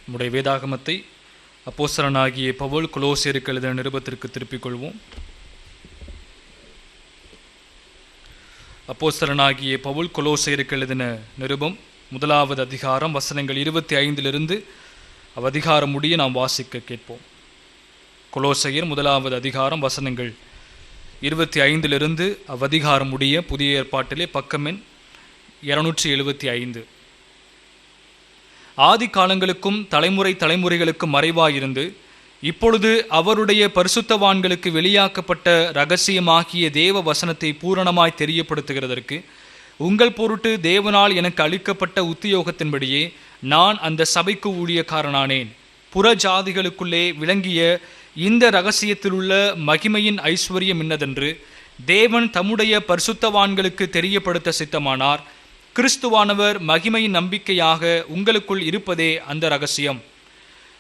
நம்முடைய வேதாகமத்தை அப்போஸ்தலனாகிய பவுல் கொலோசியருக்கு எழுதின நிருபத்திற்கு திருப்பிக் கொள்வோம். அப்போஸ்தலனாகிய பவுல் கொலோசியருக்கு எழுதின நிருபம் 1வது அதிகாரம் வசனங்கள் 25 அதிகாரம் முடிய நாம் வாசிக்க கேட்போம். கொலோசையர் 1வது அதிகாரம் வசனங்கள் 25 அதிகாரம் முடிய புதிய ஏற்பாட்டிலே பக்கம் எண் 275. ஆதி காலங்களுக்கும் தலைமுறைகளுக்கும் மறைவாயிருந்து இப்பொழுது அவருடைய பரிசுத்தவான்களுக்கு வெளியாக்கப்பட்ட இரகசியமாகிய தேவ வசனத்தை பூரணமாய் தெரியப்படுத்துகிறதற்கு உங்கள் பொருட்டு தேவனால் எனக்கு அளிக்கப்பட்ட உத்தியோகத்தின்படியே நான் அந்த சபைக்கு ஊழியக்காரனானேன். புற ஜாதிகளுக்குள்ளே விளங்கிய இந்த இரகசியத்திலுள்ள மகிமையின் ஐஸ்வர்யம் இன்னதென்று தேவன் தம்முடைய பரிசுத்தவான்களுக்கு தெரியப்படுத்த சித்தமானார். கிறிஸ்துவானவர் மகிமையின் நம்பிக்கையாக உங்களுக்குள் இருப்பதே அந்த இரகசியம்.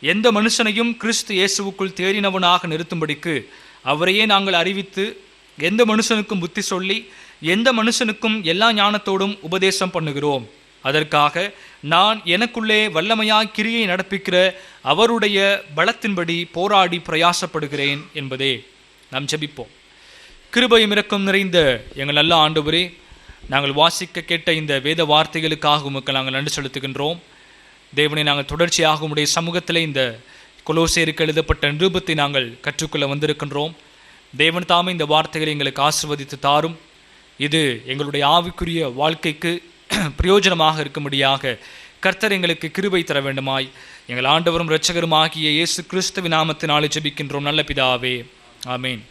எந்த மனுஷனையும் கிறிஸ்து இயேசுவுக்குள் தேறினவனாக நிறுத்தும்படிக்கு அவரையே நாங்கள் அறிவித்து, எந்த மனுஷனுக்கும் புத்தி சொல்லி, எந்த மனுஷனுக்கும் எல்லா ஞானத்தோடும் உபதேசம் பண்ணுகிறோம். அதற்காக நான் எனக்குள்ளே வல்லமையாய் கிரியை நடப்பிக்கிற அவருடைய பலத்தின்படி போராடி பிரயாசப்படுகிறேன் என்பதே. நாம் ஜெபிப்போம். கிருபையும் இரக்கம் நிறைந்த எங்கள் நல்ல ஆண்டவரே, நாங்கள் வாசிக்க கேட்ட இந்த வேத வார்த்தைகளுக்காக உமக்கு நாங்கள் நன்றி செலுத்துகின்றோம். தேவனை, நாங்கள் தொடர்ச்சியாக உம்முடைய சமூகத்தில் இந்த கொலோசையருக்கு எழுதப்பட்ட நிருபத்தை நாங்கள் கற்றுக்கொள்ள வந்திருக்கின்றோம். தேவன் தாமே இந்த வார்த்தைகளை எங்களுக்கு ஆசீர்வதித்து தாரும். இது எங்களுடைய ஆவிக்குரிய வாழ்க்கைக்கு பிரயோஜனமாக இருக்கும்படியாக கர்த்தர் எங்களுக்கு கிருபை தர வேண்டுமாய் எங்கள் ஆண்டவரும் இரட்சகரும் ஆகிய இயேசு கிறிஸ்துவின் நாமத்தினாலே ஜெபிக்கின்றோம் நல்ல பிதாவே, ஆமேன்.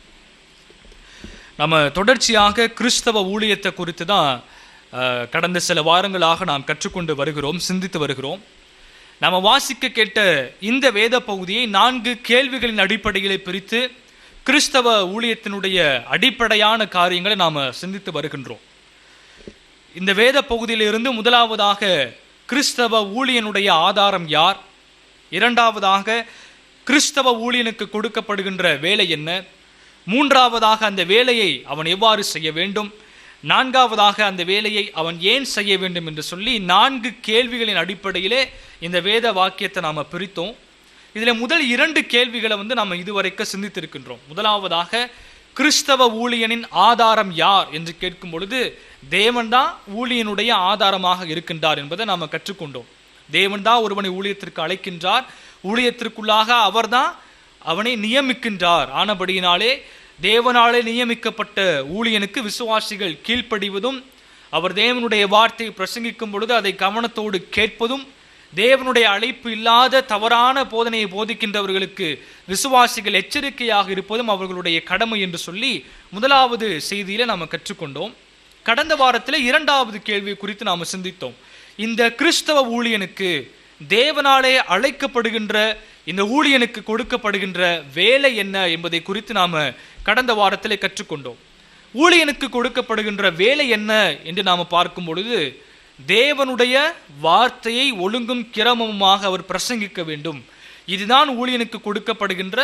நம்ம தொடர்ச்சியாக கிறிஸ்தவ ஊழியத்தை குறித்து தான் கடந்த சில வாரங்களாக நாம் கற்றுக்கொண்டு வருகிறோம், சிந்தித்து வருகிறோம். நாம் வாசிக்க கேட்ட இந்த வேத பகுதியை 4 கேள்விகளின் அடிப்படையிலே பிரித்து கிறிஸ்தவ ஊழியத்தினுடைய அடிப்படையான காரியங்களை நாம் சிந்தித்து வருகின்றோம். இந்த வேத பகுதியிலிருந்து முதலாவதாக கிறிஸ்தவ ஊழியனுடைய ஆதாரம் யார், இரண்டாவதாக கிறிஸ்தவ ஊழியனுக்கு கொடுக்கப்படுகின்ற வேலை என்ன, மூன்றாவதாக அந்த வேலையை அவன் எவ்வாறு செய்ய வேண்டும், நான்காவதாக அந்த வேலையை அவன் ஏன் செய்ய வேண்டும் என்று சொல்லி 4 கேள்விகளின் அடிப்படையிலே இந்த வேத வாக்கியத்தை நாம் பிரித்தோம். இதில் முதல் 2 கேள்விகளை நாம் இதுவரைக்கும் சிந்தித்திருக்கின்றோம். முதலாவதாக கிறிஸ்தவ ஊழியனின் ஆதாரம் யார் என்று கேட்கும் பொழுது தேவன் தான் ஊழியனுடைய ஆதாரமாக இருக்கின்றார் என்பதை நாம் கற்றுக்கொண்டோம். தேவன் தான் ஒருவனை ஊழியத்திற்கு அழைக்கின்றார், ஊழியத்திற்குள்ளாக அவர்தான் அவனை நியமிக்கின்றார். ஆனபடியினாலே தேவனாலே நியமிக்கப்பட்ட ஊழியனுக்கு விசுவாசிகள் கீழ்ப்படிவதும், அவர் தேவனுடைய வார்த்தையை பிரசங்கிக்கும் பொழுது அதை கவனத்தோடு கேட்பதும், தேவனுடைய அழைப்பு இல்லாத தவறான போதனையை போதிக்கின்றவர்களுக்கு விசுவாசிகள் எச்சரிக்கையாக இருப்பதும் அவர்களுடைய கடமை என்று சொல்லி முதலாவது செய்தியில நாம் கற்றுக்கொண்டோம். கடந்த வாரத்தில் 2வது கேள்வி குறித்து நாம் சிந்தித்தோம். இந்த கிறிஸ்தவ ஊழியனுக்கு தேவனாலே அழைக்கப்படுகின்ற இந்த ஊழியனுக்கு கொடுக்கப்படுகின்ற வேலை என்ன என்பதை குறித்து நாம் கடந்த வாரத்திலே கற்றுக்கொண்டோம். ஊழியனுக்கு கொடுக்கப்படுகின்ற வேலை என்ன என்று நாம் பார்க்கும் பொழுது தேவனுடைய வார்த்தையை ஒழுங்கும் கிரமமுமாக அவர் பிரசங்கிக்க வேண்டும். இதுதான் ஊழியனுக்கு கொடுக்கப்படுகின்ற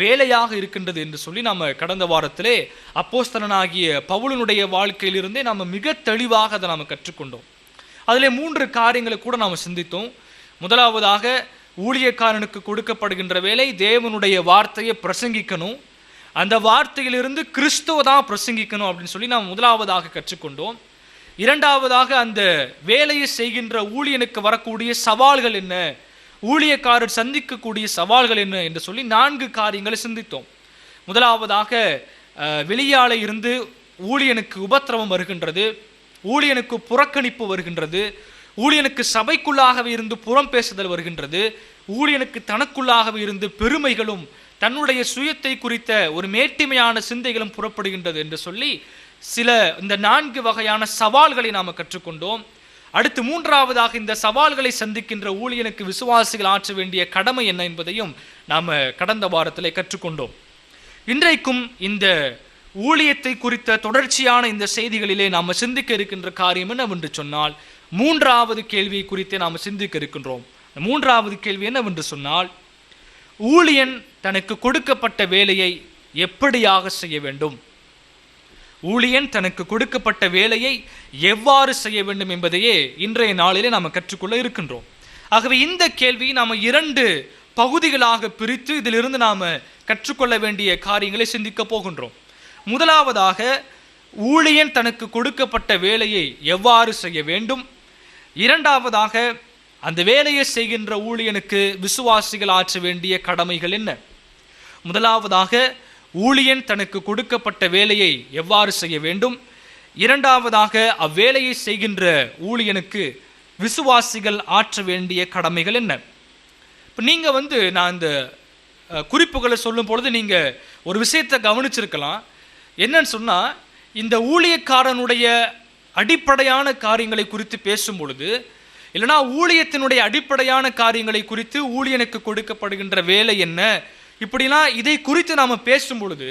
வேலையாக இருக்கின்றது என்று சொல்லி நாம் கடந்த வாரத்திலே அப்போஸ்தலனாகிய பவுலினுடைய வாழ்க்கையிலிருந்தே நாம் மிக தெளிவாக அதை நாம் கற்றுக்கொண்டோம். அதிலே 3 காரியங்களை கூட நாம் சிந்தித்தோம். முதலாவதாக ஊழியக்காரனுக்கு கொடுக்கப்படுகின்ற வேலை தேவனுடைய வார்த்தையை பிரசங்கிக்கணும், அந்த வார்த்தையிலிருந்து கிறிஸ்துவ தான் பிரசங்கிக்கணும் அப்படின்னு சொல்லி நாம் முதலாவதாக கற்றுக்கொண்டோம். இரண்டாவதாக அந்த வேலையை செய்கின்ற ஊழியனுக்கு வரக்கூடிய சவால்கள் என்ன, ஊழியக்காரர் சந்திக்கக்கூடிய சவால்கள் என்ன என்று சொல்லி 4 காரியங்களை சிந்தித்தோம். முதலாவதாக வெளியாலே இருந்து ஊழியனுக்கு உபத்திரவம் வருகின்றது, ஊழியனுக்கு புறக்கணிப்பு வருகின்றது, ஊழியனுக்கு சபைக்குள்ளாகவே இருந்து புறம் பேசுதல் வருகின்றது, ஊழியனுக்கு தனக்குள்ளாகவே இருந்து பெருமைகளும் தன்னுடைய சுயத்தை குறித்த ஒரு மேட்டிமையான சிந்தைகளும் புறப்படுகின்றது என்று சொல்லி இந்த 4 வகையான சவால்களை நாம் கற்றுக்கொண்டோம். அடுத்து 3ஆவதாக இந்த சவால்களை சந்திக்கின்ற ஊழியனுக்கு விசுவாசிகள் ஆற்ற வேண்டிய கடமை என்ன என்பதையும் நாம் கடந்த வாரத்திலே கற்றுக்கொண்டோம். இன்றைக்கும் இந்த ஊழியத்தை குறித்த தொடர்ச்சியான இந்த செய்திகளிலே நாம் சிந்திக்க இருக்கின்ற காரியம் என்னவென்று சொன்னால் 3வது கேள்வியை குறித்தே நாம் சிந்திக்க இருக்கின்றோம். 3வது கேள்வி என்னவென்று சொன்னால், ஊழியன் தனக்கு கொடுக்கப்பட்ட வேலையை எப்படியாக செய்ய வேண்டும், ஊழியன் தனக்கு கொடுக்கப்பட்ட வேலையை எவ்வாறு செய்ய வேண்டும் என்பதையே இன்றைய நாளிலே நாம் கற்றுக்கொள்ள இருக்கின்றோம். ஆகவே இந்த கேள்வி நாம் 2 பகுதிகளாக பிரித்து இதிலிருந்து நாம் கற்றுக்கொள்ள வேண்டிய காரியங்களை சிந்திக்க போகின்றோம். முதலாவதாக, ஊழியன் தனக்கு கொடுக்கப்பட்ட வேலையை எவ்வாறு செய்ய வேண்டும். இரண்டாவதாக, அந்த வேலையை செய்கின்ற ஊழியனுக்கு விசுவாசிகள் ஆற்ற வேண்டிய கடமைகள் என்ன. முதலாவதாக, ஊழியன் தனக்கு கொடுக்கப்பட்ட வேலையை எவ்வாறு செய்ய வேண்டும். இரண்டாவதாக, அவ்வேலையை செய்கின்ற ஊழியனுக்கு விசுவாசிகள் ஆற்ற வேண்டிய கடமைகள் என்ன. இப்போ நீங்கள் நான் இந்த குறிப்புகளை சொல்லும் பொழுது நீங்கள் ஒரு விஷயத்தை கவனிச்சிருக்கலாம். என்னன்னு சொன்னால், இந்த ஊழியக்காரனுடைய அடிப்படையான காரியங்களை குறித்து பேசும் பொழுது, இல்லைனா ஊழியத்தினுடைய அடிப்படையான காரியங்களை குறித்து ஊழியனுக்கு கொடுக்கப்படுகின்ற வேலை என்ன, இப்படிலாம் இதை குறித்து நாம் பேசும் பொழுது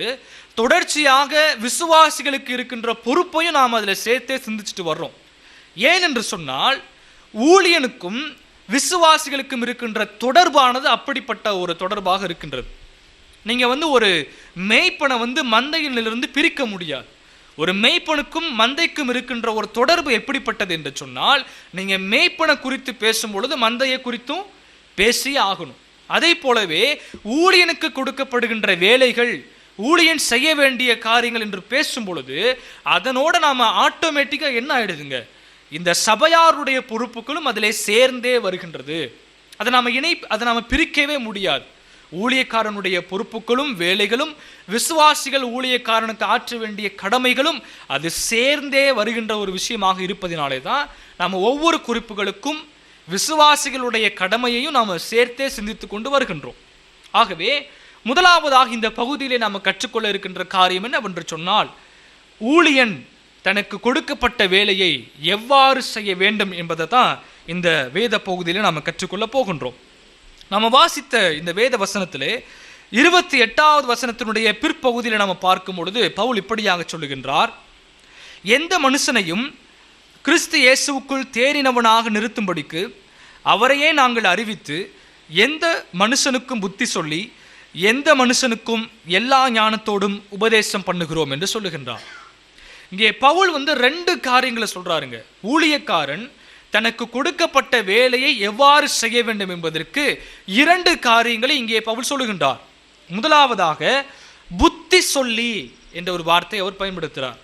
தொடர்ச்சியாக விசுவாசிகளுக்கு இருக்கின்ற பொறுப்பையும் நாம் அதில் சேர்த்தே சிந்திச்சுட்டு வர்றோம். ஏன் என்று சொன்னால், ஊழியனுக்கும் விசுவாசிகளுக்கும் இருக்கின்ற தொடர்பானது அப்படிப்பட்ட ஒரு தொடர்பாக இருக்கின்றது. நீங்கள் ஒரு மேய்ப்பனை மந்தையிலிருந்து பிரிக்க முடியாது. ஒரு மேய்ப்பனுக்கும் மந்தைக்கும் இருக்கின்ற ஒரு தொடர்பு எப்படிப்பட்டது என்று சொன்னால், நீங்கள் மேய்ப்பனை குறித்து பேசும் பொழுது மந்தையை குறித்தும் பேசி ஆகணும். அதே போலவே ஊழியனுக்கு கொடுக்கப்படுகின்ற வேலைகள், ஊழியன் செய்ய வேண்டிய காரியங்கள் என்று பேசும் பொழுது அதனோட நாம் ஆட்டோமேட்டிக்காக என்ன ஆயிடுதுங்க, இந்த சபையாருடைய பொறுப்புகளும் அதிலே சேர்ந்தே வருகின்றது. அதை நாம் பிரிக்கவே முடியாது. ஊழியக்காரனுடைய பொறுப்புகளும் வேலைகளும் விசுவாசிகள் ஊழியக்காரனுக்கு ஆற்ற வேண்டிய கடமைகளும் அது சேர்ந்தே வருகின்ற ஒரு விஷயமாக இருப்பதினாலே தான் நாம் ஒவ்வொரு குறிப்புகளுக்கும் விசுவாசிகளுடைய கடமையையும் நாம் சேர்த்தே சிந்தித்து கொண்டு வருகின்றோம். ஆகவே முதலாவதாக இந்த பகுதியிலே நாம் கற்றுக்கொள்ள இருக்கின்ற காரியம் என்னவென்று சொன்னால், ஊழியன் தனக்கு கொடுக்கப்பட்ட வேலையை எவ்வாறு செய்ய வேண்டும் என்பதை தான் இந்த வேத பகுதியில் நாம் கற்றுக்கொள்ள போகின்றோம். நாம் வாசித்த இந்த வேத வசனத்திலே 28வது வசனத்தினுடைய பிற்பகுதியில் நாம் பார்க்கும் பொழுது பவுல் இப்படியாக சொல்லுகின்றார், எந்த மனுஷனையும் கிறிஸ்து இயேசுவுக்குள் தேறினவனாக நிறுத்தும்படிக்கு அவரையே நாங்கள் அறிவித்து எந்த மனுஷனுக்கும் புத்தி சொல்லி எந்த மனுஷனுக்கும் எல்லா ஞானத்தோடும் உபதேசம் பண்ணுகிறோம் என்று சொல்லுகின்றார். இங்கே பவுல் 2 காரியங்களை சொல்றாருங்க. ஊழியக்காரன் தனக்கு கொடுக்கப்பட்ட வேலையை எவ்வாறு செய்ய வேண்டும் என்பதற்கு 2 காரியங்களை இங்கே பவுல் சொல்லுகின்றார். முதலாவதாக, புத்தி சொல்லி என்ற ஒரு வார்த்தையை அவர் பயன்படுத்துகிறார்.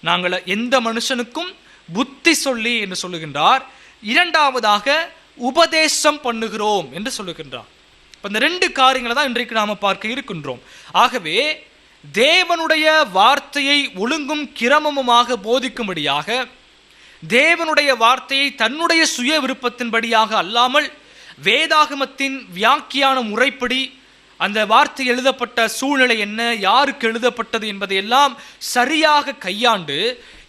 நாங்கள் எந்த மனுஷனுக்கும் புத்தி சொல்லி என்று சொல்லுகின்றார். இரண்டாவதாக, உபதேசம் பண்ணுகிறோம் என்று சொல்லுகின்றார். இந்த 2 காரியங்களை தான் இன்றைக்கு நாம் பார்க்க இருக்கின்றோம். ஆகவே தேவனுடைய வார்த்தையை ஒழுங்கும் கிரமமுமாக போதிக்கும்படியாக, தேவனுடைய வார்த்தையை தன்னுடைய சுய விருப்பத்தின்படியாக அல்லாமல் வேதாகமத்தின் வியாக்கியான முறைப்படி அந்த வார்த்தை எழுதப்பட்ட சூழ்நிலை என்ன, யாருக்கு எழுதப்பட்டது என்பதையெல்லாம் சரியாக கையாண்டு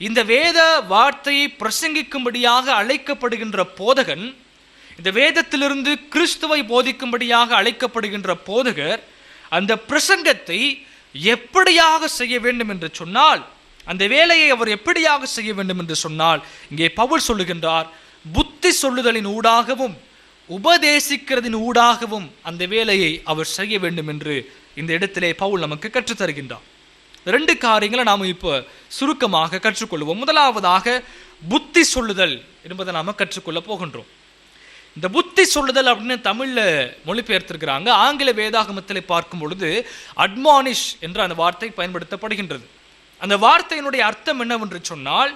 இந்த வேத வார்த்தையை பிரசங்கிக்கும்படியாக அழைக்கப்படுகின்ற போதகன், இந்த வேதத்திலிருந்து கிறிஸ்துவை போதிக்கும்படியாக அழைக்கப்படுகின்ற போதகர் அந்த பிரசங்கத்தை எப்படியாக செய்ய வேண்டும் என்று சொன்னால், அந்த வேலையை அவர் எப்படியாக செய்ய வேண்டும் என்று சொன்னால், இங்கே பவுல் சொல்லுகின்றார், புத்தி சொல்லுதலின் ஊடாகவும் உபதேசிக்கிறதின் ஊடாகவும் அந்த வேலையை அவர் செய்ய வேண்டும் என்று இந்த இடத்திலே பவுல் நமக்கு கற்றுத்தருகின்றார். 2 காரியங்களை நாம் இப்போ சுருக்கமாக கற்றுக்கொள்வோம். முதலாவதாக, புத்தி சொல்லுதல் என்பதை நாம் கற்றுக்கொள்ள போகின்றோம். இந்த புத்தி சொல்லுதல் அப்படின்னு தமிழில் மொழிபெயர்த்திருக்கிறாங்க. ஆங்கில வேதாகமத்தில் பார்க்கும் பொழுது அட்மானிஷ் என்ற அந்த வார்த்தை பயன்படுத்தப்படுகின்றது. அந்த வார்த்தையினுடைய அர்த்தம் என்னவென்று சொன்னால்,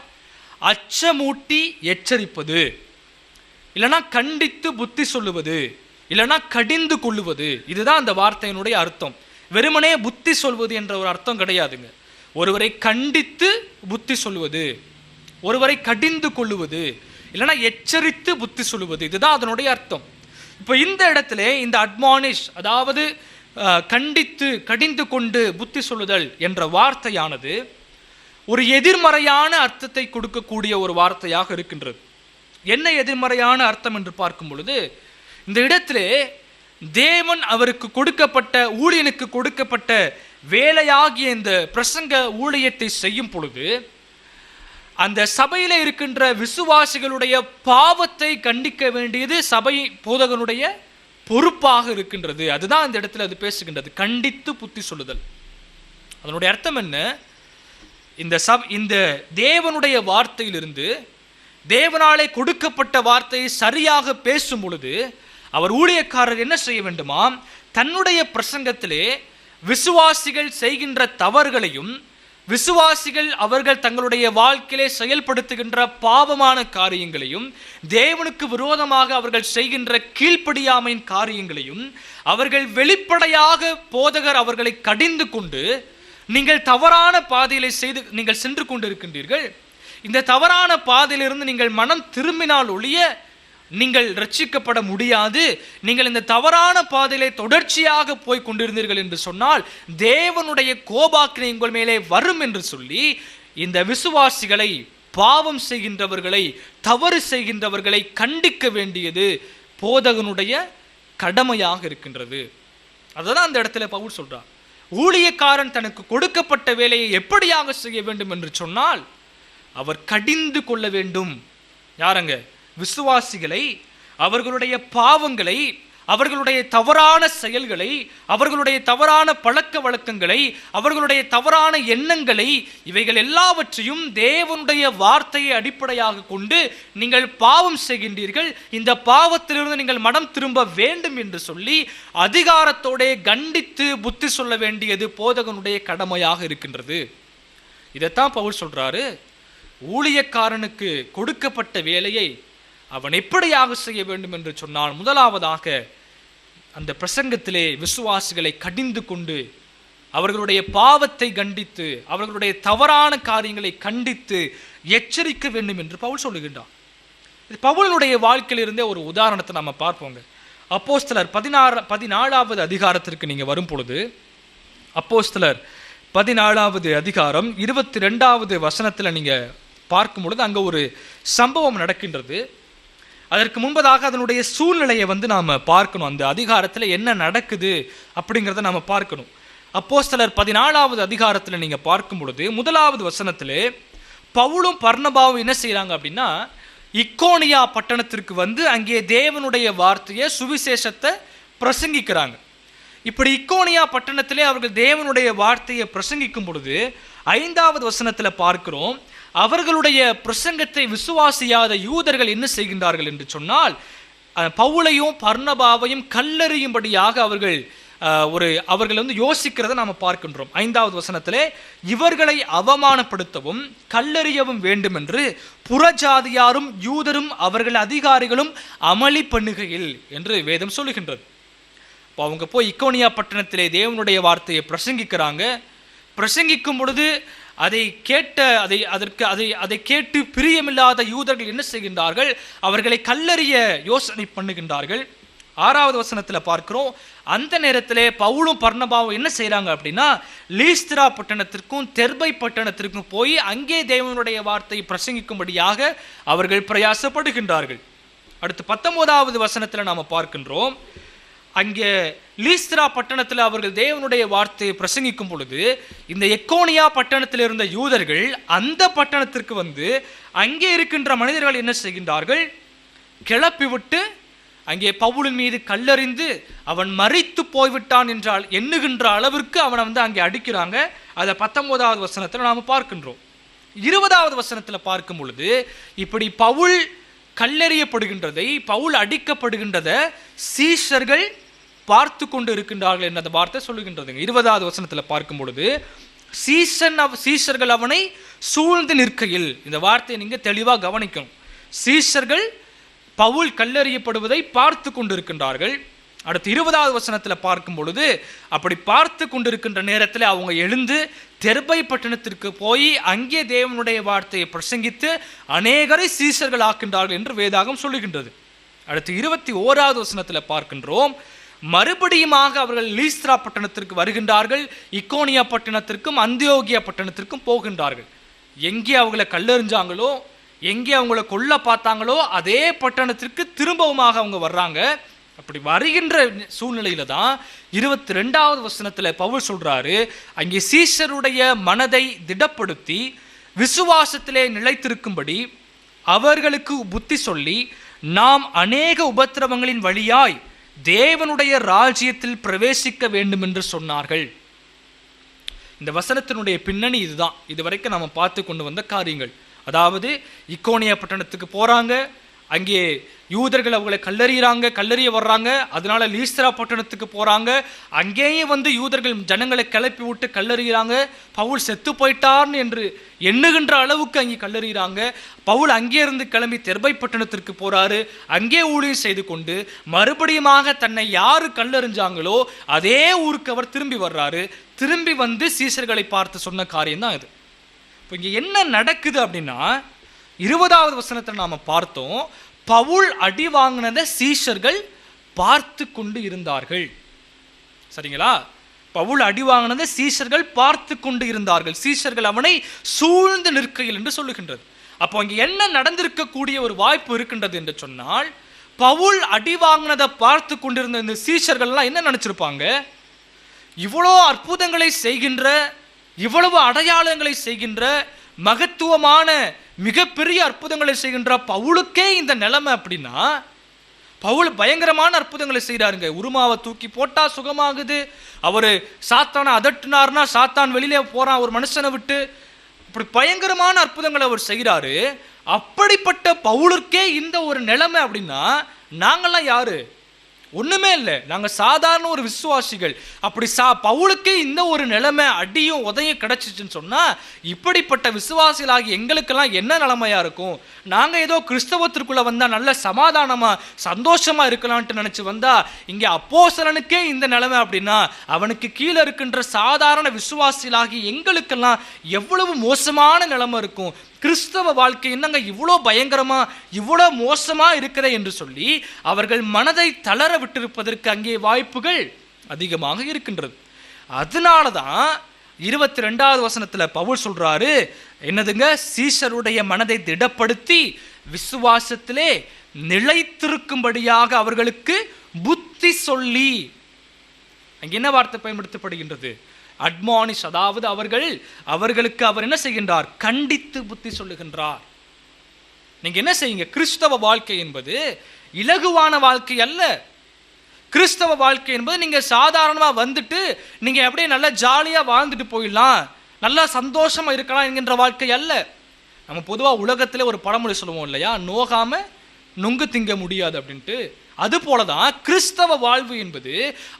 அச்சமூட்டி எச்சரிப்பது, இல்லைனா கண்டித்து புத்தி சொல்லுவது, இல்லைனா கடிந்து கொள்ளுவது. இதுதான் அந்த வார்த்தையினுடைய அர்த்தம். வெறுமனே புத்தி சொல்வது என்ற ஒரு அர்த்தம் கிடையாதுங்க. ஒருவரை கண்டித்து புத்தி சொல்லுவது, ஒருவரை கடிந்து கொள்ளுவது, இல்லைனா எச்சரித்து புத்தி சொல்லுவது, இதுதான் அதனுடைய அர்த்தம். இப்போ இந்த இடத்துல இந்த அட்மானிஷ், அதாவது கண்டித்து கடிந்து கொண்டு புத்தி சொல்லுதல் என்ற வார்த்தையானது ஒரு எதிர்மறையான அர்த்தத்தை கொடுக்கக்கூடிய ஒரு வார்த்தையாக இருக்கின்றது. என்ன எதிர்மறையான அர்த்தம் என்று பார்க்கும் பொழுது, இந்த இடத்திலே தேவன் அவருக்கு கொடுக்கப்பட்ட, ஊழியனுக்கு கொடுக்கப்பட்ட வேலையாகிய இந்த பிரசங்க ஊழியத்தை செய்யும் பொழுது அந்த சபையில் இருக்கின்ற விசுவாசிகளுடைய பாவத்தை கண்டிக்க வேண்டியது சபை போதகனுடைய பொறுப்பாக இருக்கின்றது. அதுதான் இந்த இடத்துல அது பேசுகின்றது, கண்டித்து புத்தி சொல்லுதல். அதனுடைய அர்த்தம் என்ன? இந்த தேவனுடைய வார்த்தையிலிருந்து தேவனாலே கொடுக்கப்பட்ட வார்த்தையை சரியாக பேசும் பொழுது அவர் ஊழியக்காரர் என்ன செய்ய வேண்டுமாம்? தன்னுடைய பிரசங்கத்திலே விசுவாசிகள் செய்கின்ற தவறுகளையும், விசுவாசிகள் அவர்கள் தங்களுடைய வாழ்க்கையிலே செயல்படுத்துகின்ற பாவமான காரியங்களையும், தேவனுக்கு விரோதமாக அவர்கள் செய்கின்ற கீழ்ப்படியாமையின் காரியங்களையும் அவர்கள் வெளிப்படையாக போதகர் அவர்களை கடிந்து கொண்டு, நீங்கள் தவறான பாதையிலே நீங்கள் சென்று கொண்டிருக்கின்றீர்கள், இந்த தவறான பாதையிலிருந்து நீங்கள் மனம் திரும்பினால் ஒழிய நீங்கள் ரட்சிக்கப்பட முடியாது, நீங்கள் இந்த தவறான பாதையிலே தொடர்ச்சியாக போய் கொண்டிருந்தீர்கள் என்று சொன்னால் தேவனுடைய கோபாக்கினை உங்கள் மேலே வரும் என்று சொல்லி இந்த விசுவாசிகளை, பாவம் செய்கின்றவர்களை, தவறு செய்கின்றவர்களை கண்டிக்க வேண்டியது போதகனுடைய கடமையாக இருக்கின்றது. அதுதான் அந்த இடத்துல பவுல் சொல்றார். ஊழியக்காரன் தனக்கு கொடுக்கப்பட்ட வேலையை எப்படியாக செய்ய வேண்டும் என்று சொன்னால் அவர் கடிந்து கொள்ள வேண்டும். யாரங்க? விசுவாசிகளை, அவர்களுடைய பாவங்களை, அவர்களுடைய தவறான செயல்களை, அவர்களுடைய தவறான பழக்க வழக்கங்களை, அவர்களுடைய தவறான எண்ணங்களை, இவைகள் எல்லாவற்றையும் தேவனுடைய வார்த்தையை அடிப்படையாக கொண்டு நீங்கள் பாவம் செய்கின்றீர்கள், இந்த பாவத்திலிருந்து நீங்கள் மனம் திரும்ப வேண்டும் என்று சொல்லி அதிகாரத்தோட கண்டித்து புத்தி சொல்ல வேண்டியது போதகனுடைய கடமையாக இருக்கின்றது. இதைத்தான் பவுல் சொல்றாரு. ஊழியக்காரனுக்கு கொடுக்கப்பட்ட வேலையை அவன் எப்படியாக செய்ய வேண்டும் என்று சொன்னால், முதலாவதாக அந்த பிரசங்கத்திலே விசுவாசிகளை கடிந்து கொண்டு அவர்களுடைய பாவத்தை கண்டித்து, அவர்களுடைய தவறான காரியங்களை கண்டித்து எச்சரிக்க வேண்டும் என்று பவுல் சொல்லுகின்றார். பவுலுடைய வாழ்க்கையிலிருந்தே ஒரு உதாரணத்தை நம்ம பார்ப்போங்க. அப்போஸ்தலர் 14வது அதிகாரத்திற்கு நீங்க வரும் பொழுது, அப்போஸ்தலர் 14வது அதிகாரம் 22வது வசனத்தில் நீங்க பார்க்கும் பொழுது அங்க ஒரு சம்பவம் நடக்கின்றது. அதற்கு முன்பதாக அதனுடைய சூழ்நிலையை நாம் பார்க்கணும். அந்த அதிகாரத்தில் என்ன நடக்குது அப்படிங்கிறத நாம் பார்க்கணும். அப்போஸ்தலர் 14வது அதிகாரத்தில் நீங்கள் பார்க்கும் பொழுது 1வது வசனத்திலே பவுலும் பர்னபாவும் என்ன செய்கிறாங்க அப்படின்னா, இக்கோனியா பட்டணத்திற்கு அங்கே தேவனுடைய வார்த்தையை, சுவிசேஷத்தை பிரசங்கிக்கிறாங்க. இப்படி இக்கோனியா பட்டணத்திலே அவர்கள் தேவனுடைய வார்த்தையை பிரசங்கிக்கும் பொழுது 5வது வசனத்தில் பார்க்கிறோம், அவர்களுடைய பிரசங்கத்தை விசுவாசியாத யூதர்கள் என்ன செய்கின்றார்கள் என்று சொன்னால், பவுலையும் பர்னபாவையும் கல்லெறியும்படியாக அவர்கள் யோசிக்கிறத நாம் பார்க்கின்றோம். 5வது வசனத்திலே இவர்களை அவமானப்படுத்தவும் கல்லெறியவும் வேண்டும் என்று புறஜாதியாரும் யூதரும் அவர்கள் அதிகாரிகளும் அமளி பண்ணுகையில் என்று வேதம் சொல்லுகின்றது. அவங்க போய் இக்கோனியா பட்டணத்திலே தேவனுடைய வார்த்தையை பிரசங்கிக்கிறாங்க. பிரசங்கிக்கும் பொழுது அதை கேட்டு பிரியமில்லாத யூதர்கள் என்ன செய்கின்றார்கள்? அவர்களை கல்லெறிய யோசனை பண்ணுகின்றார்கள். 6வது வசனத்தில் பார்க்கிறோம், அந்த நேரத்திலே பவுலும் பர்னபாவும் என்ன செய்கிறாங்க அப்படின்னா, லீஸ்திரா பட்டணத்திற்கும் தெர்பை பட்டணத்திற்கும் போய் அங்கே தேவனுடைய வார்த்தையை பிரசங்கிக்கும்படியாக அவர்கள் பிரயாசப்படுகின்றார்கள். அடுத்து 19வது வசனத்தில் நாம் பார்க்கின்றோம், அங்கே லீஸ்திரா பட்டணத்தில் அவர்கள் தேவனுடைய வார்த்தையை பிரசங்கிக்கும் பொழுது இந்த எக்கோனியா பட்டணத்தில் இருந்த யூதர்கள் அந்த பட்டணத்திற்கு அங்கே இருக்கின்ற மனிதர்கள் என்ன செய்கின்றார்கள்? கிளப்பி விட்டு அங்கே பவுலின் மீது கல்லறிந்து அவன் மரித்து போய்விட்டான் என்றால் எண்ணுகின்ற அளவிற்கு அவனை அங்கே அடிக்கிறாங்க. அதை 19வது வசனத்தில் நாம் பார்க்கின்றோம். 20வது வசனத்தில் பார்க்கும் பொழுது இப்படி பவுல் கல்லெறியப்படுகின்றதை, பவுல் அடிக்கப்படுகின்றதை சீஷர்கள் பார்த்து கொண்டு இருக்கின்றார்கள் என்ற அந்த வார்த்தை சொல்லுகின்றதுங்க. 20வது வசனத்தில் பார்க்கும் பொழுது சீஷர்கள் அவனை சூழ்ந்து நிற்கையில், இந்த வார்த்தையை நீங்க தெளிவாக கவனிக்கணும். சீஷர்கள் பவுல் கல்லெறியப்படுவதை பார்த்து கொண்டிருக்கின்றார்கள். அடுத்து 20வது வசனத்தில் பார்க்கும் பொழுது அப்படி பார்த்து கொண்டிருக்கின்ற நேரத்தில் அவங்க எழுந்து தெர்பை பட்டணத்திற்கு போய் அங்கே தேவனுடைய வார்த்தையை பிரசங்கித்து அநேகரை சீஷர்கள் ஆக்கின்றார்கள் என்று வேதாகம் சொல்லுகின்றது. அடுத்து 21வது வசனத்தில் பார்க்கின்றோம், மறுபடியுமாக அவர்கள் லீஸ்திரா பட்டணத்திற்கு வருகின்றார்கள், இக்கோனியா பட்டணத்திற்கும் அந்தியோகியா பட்டணத்திற்கும் போகின்றார்கள். எங்கே அவங்களை கல்லெறிஞ்சாங்களோ, எங்கே அவங்கள கொல்ல பார்த்தாங்களோ அதே பட்டணத்திற்கு திரும்பவுமாக அவங்க வர்றாங்க. அப்படி வருகின்ற சூழ்நிலையில தான் 22வது வசனத்தில் பவுல் சொல்றாரு, அங்கே சீஷருடைய மனதை திடப்படுத்தி விசுவாசத்திலே நிலைத்திருக்கும்படி அவர்களுக்கு புத்தி சொல்லி நாம் அநேக உபத்திரவங்களின் வழியாய் தேவனுடைய ராஜ்யத்தில் பிரவேசிக்க வேண்டும் என்று சொன்னார்கள். இந்த வசனத்தினுடைய பின்னணி இதுதான். இதுவரைக்கும் நம்ம பார்த்து கொண்டு வந்த காரியங்கள். அதாவது இக்கோனியா பட்டணத்துக்கு போறாங்க, அங்கே யூதர்கள் அவங்களை கல்லறிய வர்றாங்க. அதனால லீஸ்திரா பட்டணத்துக்கு போறாங்க, அங்கேயும் யூதர்கள் ஜனங்களை கிளப்பி விட்டு கல்லறிகிறாங்க. பவுல் செத்து போயிட்டார்னு என்று எண்ணுகின்ற அளவுக்கு அங்கே கல்லறிகிறாங்க. பவுல் அங்கே இருந்து கிளம்பி தெர்பை பட்டணத்திற்கு போறாரு, அங்கே ஊழியம் செய்து கொண்டு மறுபடியுமாக தன்னை யாரு கல்லறிஞ்சாங்களோ அதே ஊருக்கு அவர் திரும்பி வர்றாரு. திரும்பி சீசர்களை பார்த்து சொன்ன காரியம் தான் இது. இப்போ இங்கே என்ன நடக்குது அப்படின்னா, 20வது வசனத்தில் நாம பார்த்தோம், பவுல் அடி வாங்கினதை சீஷர்கள் பார்த்து கொண்டு இருந்தார்கள். சரிங்களா? பவுல் அடி வாங்கினதை சீஷர்கள் பார்த்து கொண்டு இருந்தார்கள். சீஷர்கள் அவனை சூழ்ந்து நிற்கையில் என்று சொல்லுகின்றது. அப்போ இங்கே என்ன நடந்திருக்கக்கூடிய ஒரு வாய்ப்பு இருக்கின்றது என்று சொன்னால், பவுல் அடி வாங்கினதை பார்த்து கொண்டிருந்த இந்த சீஷர்கள்லாம் என்ன நினைச்சிருப்பாங்க? இவ்வளோ அற்புதங்களை செய்கின்ற, இவ்வளவு அடையாளங்களை செய்கின்ற, மகத்துவமான மிகப்பெரிய அற்புதங்களை செய்கின்ற பவுலுக்கே இந்த நிலைமை அப்படின்னா, பவுல் பயங்கரமான அற்புதங்களை செய்கிறாருங்க. உருமாவை தூக்கி போட்டா சுகமாகுது, அவர் சாத்தானை அதட்டினார்னா சாத்தான் வெளியிலே போறான் ஒரு மனுஷனை விட்டு. இப்படி பயங்கரமான அற்புதங்களை அவர் செய்கிறாரு. அப்படிப்பட்ட பவுலுக்கே இந்த ஒரு நிலைமை அப்படின்னா, நாங்கள்லாம் யாரு? ஒண்ணுமே இல்லை, நாங்கள் சாதாரண ஒரு விசுவாசிகள். அப்படி பவுலுக்கே இந்த ஒரு நிலைமை அடியும் உதையும் கிடைச்சிச்சுன்னு சொன்னா, இப்படிப்பட்ட விசுவாசிகளாகி எங்களுக்கெல்லாம் என்ன நிலைமையா இருக்கும்? நாங்கள் ஏதோ கிறிஸ்தவத்திற்குள்ள வந்தா நல்ல சமாதானமா சந்தோஷமா இருக்கலாம்ட்டு நினைச்சு வந்தா, இங்கே அப்போஸ்தலனுக்கே இந்த நிலைமை அப்படின்னா, அவனுக்கு கீழே இருக்கின்ற சாதாரண விசுவாசிகளாகி எங்களுக்கெல்லாம் எவ்வளவு மோசமான நிலைமை இருக்கும்? கிறிஸ்தவ வாழ்க்கை என்னங்க இவ்வளோ பயங்கரமா இவ்வளோ மோசமா இருக்கிறது என்று சொல்லி அவர்கள் மனதை தளர விட்டிருப்பதற்கு அங்கே வாய்ப்புகள் அதிகமாக இருக்கின்றது. அதனால தான் 22வது வசனத்தில் பவுல் சொல்றாரு, என்னதுங்க? சீஷருடைய மனதை திடப்படுத்தி விசுவாசத்திலே நிலைத்திருக்கும்படியாக அவர்களுக்கு புத்தி சொல்லி. அங்கே என்ன வார்த்தை பயன்படுத்தப்படுகின்றது? அட்மானிஷ். அதாவது அவர்களுக்கு அவர் என்ன செய்கின்றார்? கண்டித்து புத்தி சொல்லுகின்றார். நீங்க என்ன செய்யுங்க? கிறிஸ்தவ வாழ்க்கை என்பது இலகுவான வாழ்க்கை அல்ல. கிறிஸ்தவ வாழ்க்கை என்பது நீங்க சாதாரணமா வந்துட்டு நீங்க அப்படியே நல்லா ஜாலியா வாழ்ந்துட்டு போயிடலாம், நல்லா சந்தோஷமா இருக்கலாம் என்கின்ற வாழ்க்கை அல்ல. நம்ம பொதுவாக உலகத்தில் ஒரு பழமொழி சொல்லுவோம் இல்லையா, நோகாம நொங்கு திங்க முடியாது அப்படின்ட்டு. அது போலதான் கிறிஸ்தவ வாழ்வு என்பது,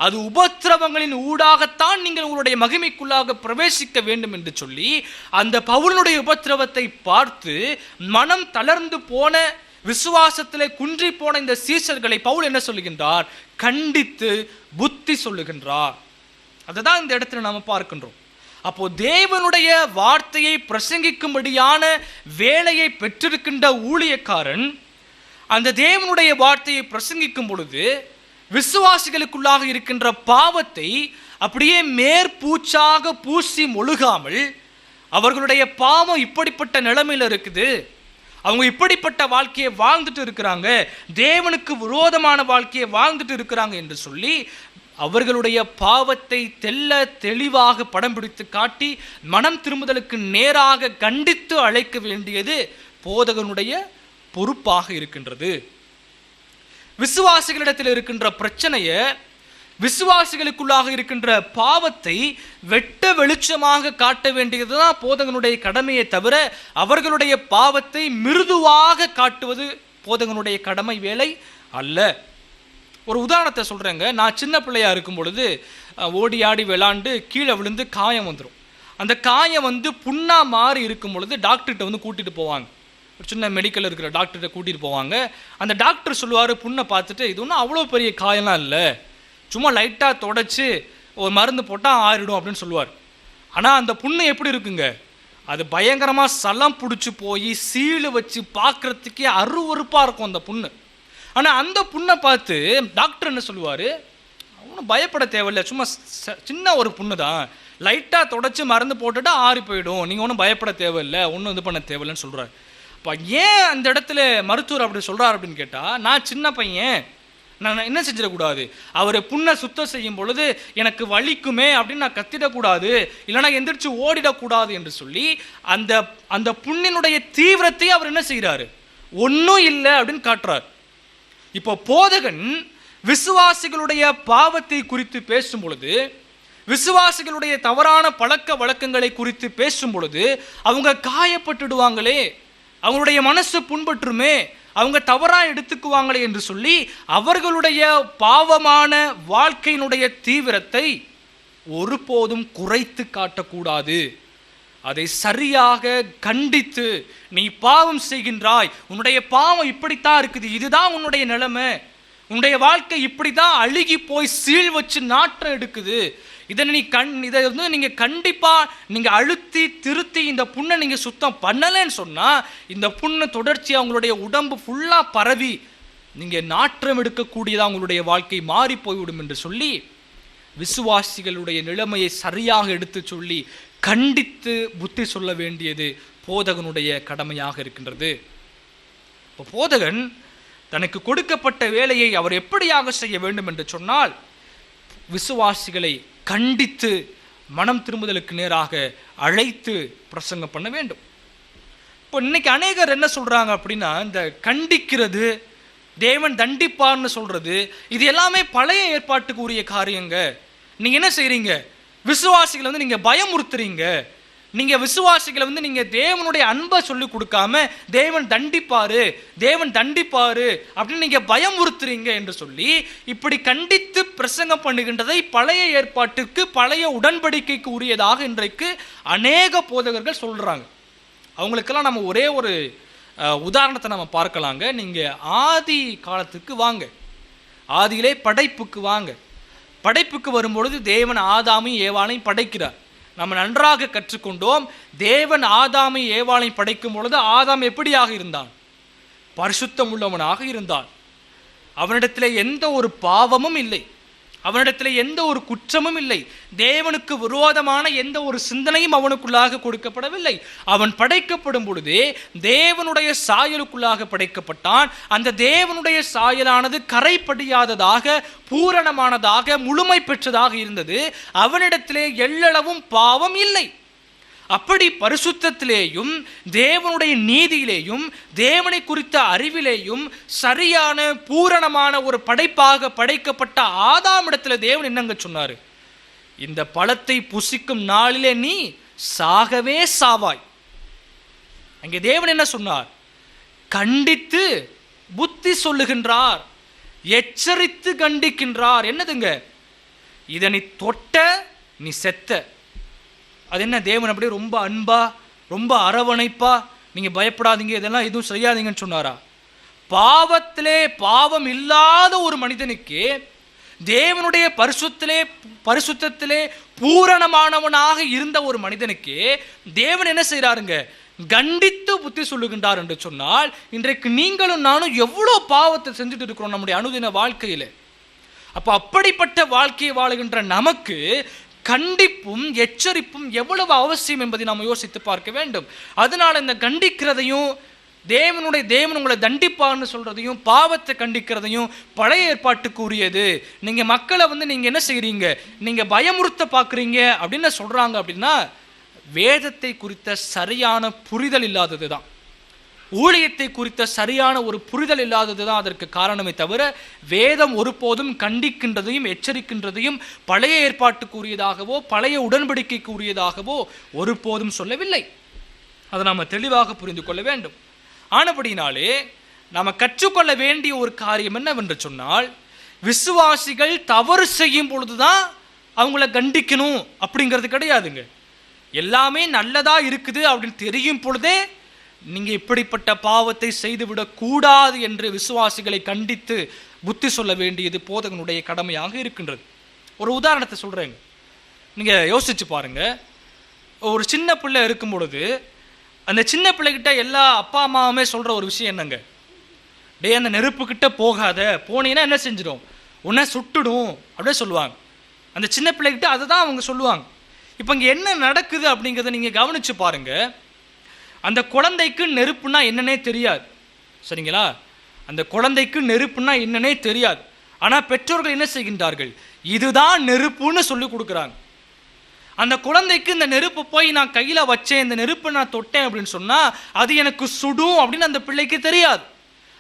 அது உபத்திரவங்களின் ஊடாகத்தான் நீங்கள் உங்களுடைய மகிமைக்குள்ளாக பிரவேசிக்க வேண்டும் என்று சொல்லி அந்த பவுலுடைய உபத்திரவத்தை பார்த்து மனம் தளர்ந்து போன, விசுவாசத்திலே குன்றி போன இந்த சீஷர்களை பவுல் என்ன சொல்லுகின்றார்? கண்டித்து புத்தி சொல்லுகின்றார். அதுதான் இந்த இடத்துல நாம பார்க்கின்றோம். அப்போ தேவனுடைய வார்த்தையை பிரசங்கிக்கும்படியான வேலையை பெற்றிருக்கின்ற ஊழியக்காரன் அந்த தேவனுடைய வார்த்தையை பிரசங்கிக்கும் பொழுது விசுவாசிகளுக்குள்ளாக இருக்கின்ற பாவத்தை அப்படியே மேற்பூச்சாக பூசி மொழுகாமல், அவர்களுடைய பாவம் இப்படிப்பட்ட நிலைமையில் இருக்குது, அவங்க இப்படிப்பட்ட வாழ்க்கையை வாழ்ந்துட்டு இருக்கிறாங்க, தேவனுக்கு விரோதமான வாழ்க்கையை வாழ்ந்துட்டு இருக்கிறாங்க என்று சொல்லி அவர்களுடைய பாவத்தை தெளிவாக படம் பிடித்து காட்டி மனம் திரும்புதலுக்கு நேராக கண்டித்து அழைக்க வேண்டியது போதகனுடைய பொறுப்பாக இருக்கின்றது. விசுவாசிகளிடத்தில் இருக்கின்ற பிரச்சனையை, விசுவாசிகளுக்குள்ளாக இருக்கின்ற பாவத்தை வெட்ட வெளிச்சமாக காட்ட வேண்டியதுதான் போதகனுடைய கடமையை தவிர அவர்களுடைய பாவத்தை மிருதுவாக காட்டுவது போதகனுடைய கடமை வேலை அல்ல. ஒரு உதாரணத்தை சொல்றேங்க. நான் சின்ன பிள்ளையா இருக்கும் பொழுது ஓடி ஆடி விளாண்டு கீழே விழுந்து காயம் வந்துடும். அந்த காயம் புண்ணா மாறி இருக்கும் பொழுது டாக்டர்கிட்ட கூட்டிட்டு போவாங்க. ஒரு சின்ன மெடிக்கல் இருக்கிற டாக்டர்கிட்ட கூட்டிட்டு போவாங்க. அந்த டாக்டர் சொல்லுவார், புண்ணை பார்த்துட்டு, இது ஒன்றும் அவ்வளோ பெரிய காயம்லாம் இல்லை, சும்மா லைட்டாக தொடச்சி ஒரு மருந்து போட்டால் ஆறிடும் அப்படின்னு சொல்லுவார். ஆனால் அந்த புண்ணு எப்படி இருக்குங்க? அது பயங்கரமாக சலம் பிடிச்சி போய் சீழு வச்சு பார்க்குறதுக்கே அருவருப்பாக இருக்கும் அந்த புண்ணு. ஆனால் அந்த புண்ணை பார்த்து டாக்டர் என்ன சொல்லுவார்? ஒன்றும் பயப்பட தேவையில்லை, சும்மா சின்ன ஒரு புண்ணு தான், லைட்டாக தொடச்சி மருந்து போட்டுட்டு ஆறி போயிடும், நீங்கள் ஒன்றும் பயப்பட தேவையில்லை, ஒன்றும் இது பண்ண தேவையில்லைன்னு சொல்கிறார். இப்போ ஏன் அந்த இடத்துல மருத்துவர் அப்படி சொல்கிறார் அப்படின்னு கேட்டால், நான் சின்ன பையன், நான் என்ன செஞ்சிடக்கூடாது, அவர் புண்ணை சுத்தம் செய்யும் பொழுது எனக்கு வலிக்குமே அப்படின்னு நான் கத்திடக்கூடாது, இல்லைனா எந்திரிச்சு ஓடிடக்கூடாது என்று சொல்லி அந்த அந்த புண்ணினுடைய தீவிரத்தை அவர் என்ன செய்கிறாரு? ஒன்றும் இல்லை அப்படின்னு காட்டுறார். இப்போ போதகன் விசுவாசிகளுடைய பாவத்தை குறித்து பேசும் பொழுது, விசுவாசிகளுடைய தவறான பழக்க வழக்கங்களை குறித்து பேசும் பொழுது அவங்க காயப்பட்டுடுவாங்களே, அவங்களுடைய மனசு புண்பற்றுமே, அவங்க தவறா எடுத்துக்குவாங்களே என்று சொல்லி அவர்களுடைய பாவமான வாழ்க்கையினுடைய தீவிரத்தை ஒருபோதும் குறைத்து காட்டக்கூடாது. அதை சரியாக கண்டித்து, நீ பாவம் செய்கின்றாய், உன்னுடைய பாவம் இப்படித்தான் இருக்குது, இதுதான் உன்னுடைய நிலைமை, உன்னுடைய வாழ்க்கை இப்படிதான் அழுகி போய் சீழ் வச்சு நாற்றம் எடுக்குது, இதை நீங்க கண்டிப்பா நீங்க அழுத்தி திருத்தி இந்த புண்ணை நீங்க சுத்தம் பண்ணலன்னு சொன்னா இந்த புண்ணு தொடர்ச்சியா உங்களுடைய உடம்பு ஃபுல்லா பரவி நீங்க நாற்றம் எடுக்கக்கூடியதா உங்களுடைய வாழ்க்கை மாறி போய்விடும் என்று சொல்லி விசுவாசிகளுடைய நிலைமையை சரியாக எடுத்து சொல்லி கண்டித்து புத்தி சொல்ல வேண்டியது போதகனுடைய கடமையாக இருக்கின்றது. இப்போ போதகன் தனக்கு கொடுக்கப்பட்ட வேலையை அவர் எப்படியாக செய்ய வேண்டும் என்று சொன்னால், விசுவாசிகளை கண்டித்து மனம் திரும்புதலுக்கு நேராக அழைத்து பிரசங்கம் பண்ண வேண்டும். இப்போ இன்னைக்கு அநேகர் என்ன சொல்றாங்க அப்படின்னா, இந்த கண்டிக்கிறது, தேவன் தண்டிப்பார்னு சொல்றது, இது எல்லாமே பழைய ஏற்பாட்டுக்கு உரிய காரியங்க. நீங்க என்ன செய்றீங்க, விசுவாசிகளை வந்து நீங்க பயமுறுத்துறீங்க, நீங்க விசுவாசிகளை வந்து நீங்க தேவனுடைய அன்பை சொல்லி கொடுக்காம தேவன் தண்டிப்பாரு அப்படின்னு நீங்க பயமுறுத்துறீங்க என்று சொல்லி இப்படி கண்டித்து பிரசங்கம் பண்ணுகின்றதை பழைய ஏற்பாட்டுக்கு பழைய உடன்படிக்கைக்கு உரியதாக இன்றைக்கு அநேக போதகர்கள் சொல்றாங்க. அவங்களுக்கெல்லாம் நம்ம ஒரே ஒரு உதாரணத்தை நம்ம பார்க்கலாங்க. நீங்க ஆதி காலத்துக்கு வாங்க, ஆதியிலே படைப்புக்கு வாங்க. படைப்புக்கு வரும்பொழுது தேவன் ஆதாமையும் ஏவாளையும் படைக்கிறார். நம்ம நன்றாக கற்றுக்கொண்டோம். தேவன் ஆதாமை ஏவாளை படைக்கும் பொழுது ஆதாம் எப்படியாக இருந்தான்? பரிசுத்தம் உள்ளவனாக இருந்தான். அவனிடத்தில் எந்த ஒரு பாவமும் இல்லை, அவனிடத்தில் எந்த ஒரு குற்றமும் இல்லை, தேவனுக்கு விரோதமான எந்த ஒரு சிந்தனையும் அவனுக்குள்ளாக கொடுக்கப்படவில்லை. அவன் படைக்கப்படும் பொழுதே தேவனுடைய சாயலுக்குள்ளாக படைக்கப்பட்டான். அந்த தேவனுடைய சாயலானது கரைப்படியாததாக, பூரணமானதாக, முழுமை பெற்றதாக இருந்தது. அவனிடத்திலே எள்ளளவும் பாவம் இல்லை. அப்படி பரிசுத்தத்திலேயும் தேவனுடைய நீதியிலேயும் தேவனை குறித்த அறிவிலேயும் சரியான பூரணமான ஒரு படைப்பாக படைக்கப்பட்ட ஆதாமிடத்தில் தேவன் என்னங்க சொன்னார்? இந்த பழத்தை புசிக்கும் நாளிலே நீ சாகவே சாவாய். அங்கே தேவன் என்ன சொன்னார்? கண்டித்து புத்தி சொல்லுகின்றார், எச்சரித்து கண்டிக்கின்றார். என்னதுங்க? இதனை தொட்ட நீ செத்த. அது என்ன, தேவன் அப்படியே ரொம்ப அன்பா ரொம்ப அரவணைப்பா நீங்க பயப்படாதீங்க, இதெல்லாம் எதுவும் செய்யாதீங்கன்னு சொன்னாரா? பாவத்திலே பாவம் இல்லாத ஒரு மனிதனுக்கு தேவனுடைய பரிசுத்தத்திலே பூரணமானவனாக இருந்த ஒரு மனிதனுக்கு தேவன் என்ன செய்யறாருங்க? கண்டித்து புத்தி சொல்லுகின்றார் என்று சொன்னால், இன்றைக்கு நீங்களும் நானும் எவ்வளவு பாவத்தை செஞ்சுட்டு இருக்கிறோம் நம்முடைய அனுதின வாழ்க்கையில. அப்ப அப்படிப்பட்ட வாழ்க்கையை வாழுகின்ற நமக்கு கண்டிப்பும் எச்சரிப்பும் எவ்வளவு அவசியம் என்பதை நாம் யோசித்து பார்க்க வேண்டும். அதனால இந்த கண்டிக்கிறதையும் தேவன் உங்களை தண்டிப்பான்னு சொல்றதையும் பாவத்தை கண்டிக்கிறதையும் பழைய ஏற்பாட்டுக்கு உரியது. நீங்க மக்களை வந்து நீங்க என்ன செய்றீங்க, நீங்க பயமுறுத்த பார்க்குறீங்க அப்படின்னு சொல்றாங்க. அப்படின்னா வேதத்தை குறித்த சரியான புரிதல் இல்லாதது தான், ஊழியத்தை குறித்த சரியான ஒரு புரிதல் இல்லாதது தான் அதற்கு காரணமே தவிர, வேதம் ஒருபோதும் கண்டிக்கின்றதையும் எச்சரிக்கின்றதையும் பழைய ஏற்பாட்டுக்கு உரியதாகவோ பழைய உடன்படிக்கைக்கு உரியதாகவோ ஒருபோதும் சொல்லவில்லை. அதை நாம் தெளிவாக புரிந்து கொள்ள வேண்டும். ஆனபடினாலே நாம் கற்றுக்கொள்ள வேண்டிய ஒரு காரியம் என்னவென்று சொன்னால், விசுவாசிகள் தவறு செய்யும் பொழுதுதான் அவங்கள கண்டிக்கணும் அப்படிங்கிறது கிடையாதுங்க. எல்லாமே நல்லதா இருக்குது அப்படின்னு தெரியும் பொழுதே நீங்க இப்படிப்பட்ட பாவத்தை செய்துவிடக் கூடாது என்று விசுவாசிகளை கண்டித்து புத்தி சொல்ல வேண்டியது போதகனுடைய கடமையாக இருக்கின்றது. ஒரு உதாரணத்தை சொல்றேங்க, நீங்க யோசிச்சு பாருங்க. ஒரு சின்ன பிள்ளை இருக்கும் பொழுது அந்த சின்ன பிள்ளைகிட்ட எல்லா அப்பா அம்மாவுமே சொல்ற ஒரு விஷயம் என்னங்க? டே, அந்த நெருப்பு கிட்ட போகாத, போனீங்கன்னா என்ன செஞ்சிடும், உன்னை சுட்டுடும் அப்படியே சொல்லுவாங்க. அந்த சின்ன பிள்ளைகிட்ட அதை தான் அவங்க சொல்லுவாங்க. இப்போ இங்கே என்ன நடக்குது அப்படிங்கிறத நீங்கள் கவனித்து பாருங்க. அந்த குழந்தைக்கு நெருப்புனா என்னன்னே தெரியாது, சரிங்களா? அந்த குழந்தைக்கு நெருப்புனா என்னன்னே தெரியாது. ஆனால் பெற்றோர்கள் என்ன செய்கின்றார்கள், இதுதான் நெருப்புன்னு சொல்லி கொடுக்குறாங்க. அந்த குழந்தைக்கு இந்த நெருப்பு போய் நான் கையில் வச்சேன், இந்த நெருப்பை நான் தொட்டேன் அப்படின்னு சொன்னால் அது எனக்கு சுடும் அப்படின்னு அந்த பிள்ளைக்கு தெரியாது.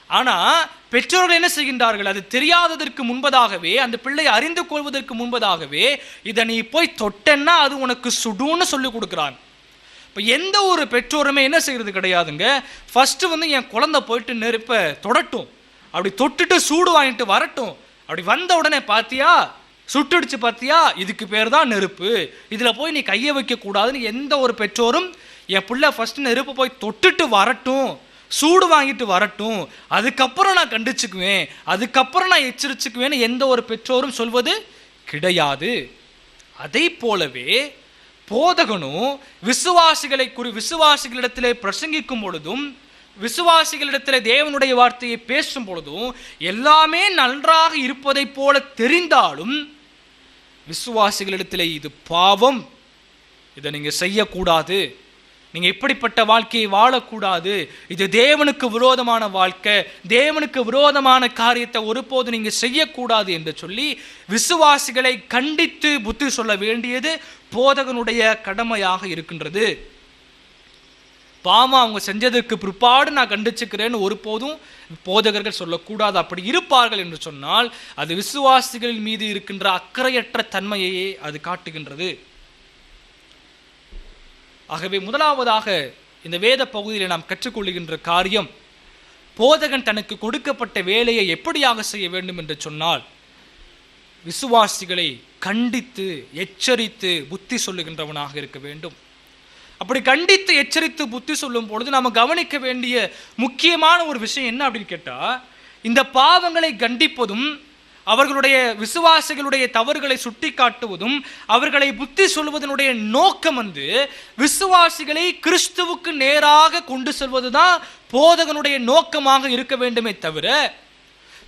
ஆனால் பெற்றோர்கள் என்ன செய்கின்றார்கள், அது தெரியாததற்கு முன்பதாகவே, அந்த பிள்ளை அறிந்து கொள்வதற்கு முன்பதாகவே, இதை நீ போய் தொட்டேன்னா அது உனக்கு சுடுன்னு சொல்லி கொடுக்குறாங்க. இப்போ எந்த ஒரு பெற்றோருமே என்ன செய்கிறது கிடையாதுங்க, ஃபஸ்ட்டு வந்து என் குழந்தை போயிட்டு நெருப்பை தொடட்டும், அப்படி தொட்டுட்டு சூடு வாங்கிட்டு வரட்டும், அப்படி வந்த உடனே பார்த்தியா சுட்டுடுச்சு பார்த்தியா, இதுக்கு பேர் தான் நெருப்பு, இதில் போய் நீ கையை வைக்கக்கூடாதுன்னு எந்த ஒரு பெற்றோரும் என் பிள்ளை ஃபஸ்ட்டு நெருப்பு போய் தொட்டுட்டு வரட்டும், சூடு வாங்கிட்டு வரட்டும், அதுக்கப்புறம் நான் கண்டிச்சுக்குவேன், அதுக்கப்புறம் நான் எச்சரிச்சுக்குவேன்னு எந்த ஒரு பெற்றோரும் சொல்வது கிடையாது. அதை போலவே போதகனும் விசுவாசிகளிடத்திலே பிரசங்கிக்கும் பொழுதும், விசுவாசிகளிடத்திலே தேவனுடைய வார்த்தையை பேசும் பொழுதும் எல்லாமே நன்றாக இருப்பதை போல தெரிந்தாலும் விசுவாசிகளிடத்திலே இது பாவம், இதை நீங்க செய்யக்கூடாது, நீங்க இப்படிப்பட்ட வாழ்க்கையை வாழக்கூடாது, இது தேவனுக்கு விரோதமான வாழ்க்கை, தேவனுக்கு விரோதமான காரியத்தை ஒருபோது நீங்க செய்யக்கூடாது என்று சொல்லி விசுவாசிகளை கண்டித்து புத்தி சொல்ல வேண்டியது போதகனுடைய கடமையாக இருக்கின்றது. பாவம் அவங்க செஞ்சதற்கு பிற்பாடு நான் கண்டிச்சுக்கிறேன்னு ஒருபோதும் போதகர்கள் சொல்லக்கூடாது. அப்படி இருப்பார்கள் என்று சொன்னால் அது விசுவாசிகளின் மீது இருக்கின்ற அக்கறையற்ற தன்மையையே அது காட்டுகின்றது. ஆகவே முதலாவதாக இந்த வேத பகுதியில் நாம் கற்றுக்கொள்கின்ற காரியம், போதகன் தனக்கு கொடுக்கப்பட்ட வேலையை எப்படியாக செய்ய வேண்டும் என்று சொன்னால் விசுவாசிகளை கண்டித்து எச்சரித்து புத்தி சொல்லுகின்றவனாக இருக்க வேண்டும். அப்படி கண்டித்து எச்சரித்து புத்தி சொல்லும் பொழுது நாம் கவனிக்க வேண்டிய முக்கியமான ஒரு விஷயம் என்ன அப்படின்னு கேட்டால், இந்த பாவங்களை கண்டிப்பதும் அவர்களுடைய விசுவாசிகளுடைய தவறுகளை சுட்டி காட்டுவதும் அவர்களை புத்தி சொல்வதனுடைய நோக்கம் விசுவாசிகளை கிறிஸ்துவுக்கு நேராக கொண்டு செல்வதுதான் போதகனுடைய நோக்கமாக இருக்க வேண்டுமே தவிர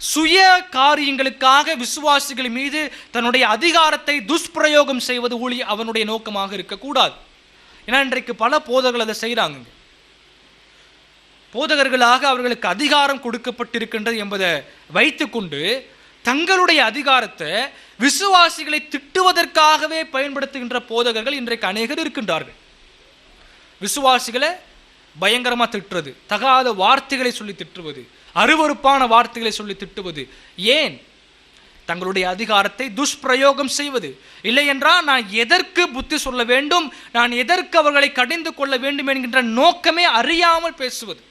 சுய காரியங்களுக்காக விசுவாசிகள் மீது தன்னுடைய அதிகாரத்தை துஷ்பிரயோகம் செய்வது அவனுடைய நோக்கமாக இருக்கக்கூடாது. ஏன்னா இன்றைக்கு பல போதகர்கள் அதை செய்கிறாங்க. போதகர்களாக அவர்களுக்கு அதிகாரம் கொடுக்கப்பட்டிருக்கின்றது என்பதை வைத்துக்கொண்டு தங்களுடைய அதிகாரத்தை விசுவாசிகளை திட்டுவதற்காகவே பயன்படுத்துகின்ற போதகர்கள் இன்றைக்கு அநேகர் இருக்கின்றார்கள். விசுவாசிகளை பயங்கரமா திட்டுறது, தகாத வார்த்தைகளை சொல்லி திட்டுவது, அருவருப்பான வார்த்தைகளை சொல்லி திட்டுவது, ஏன்? தங்களுடைய அதிகாரத்தை துஷ்பிரயோகம் செய்வது. இல்லை என்றால் நான் எதற்கு புத்தி சொல்ல வேண்டும், நான் எதற்கு அவர்களை கடிந்து கொள்ள வேண்டும் என்கின்ற நோக்கமே அறியாமல் பேசுவது.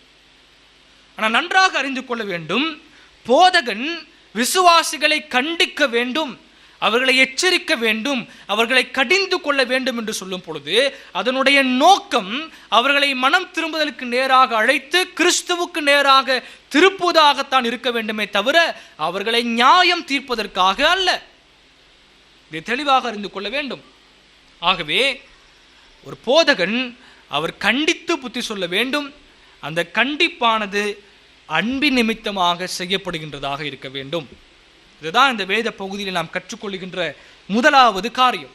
ஆனால் நன்றாக அறிந்து கொள்ள வேண்டும், போதகன் விசுவாசிகளை கண்டிக்க வேண்டும், அவர்களை எச்சரிக்க வேண்டும், அவர்களை கடிந்து கொள்ள வேண்டும் என்று சொல்லும் பொழுது அதனுடைய நோக்கம் அவர்களை மனம் திரும்புதலுக்கு நேராக அழைத்து கிறிஸ்துவுக்கு நேராக திருப்புவதாகத்தான் இருக்க வேண்டுமே தவிர அவர்களை நியாயம் தீர்ப்பதற்காக அல்ல. இதை தெளிவாக அறிந்து கொள்ள வேண்டும். ஆகவே ஒரு போதகன் அவர் கண்டித்து புத்தி சொல்ல வேண்டும். அந்த கண்டிப்பானது அன்பின் நிமித்தமாக செய்யப்படுகின்றதாக இருக்க வேண்டும். இதுதான் இந்த வேத பகுதியில் நாம் கற்றுக்கொள்கின்ற முதலாவது காரியம்.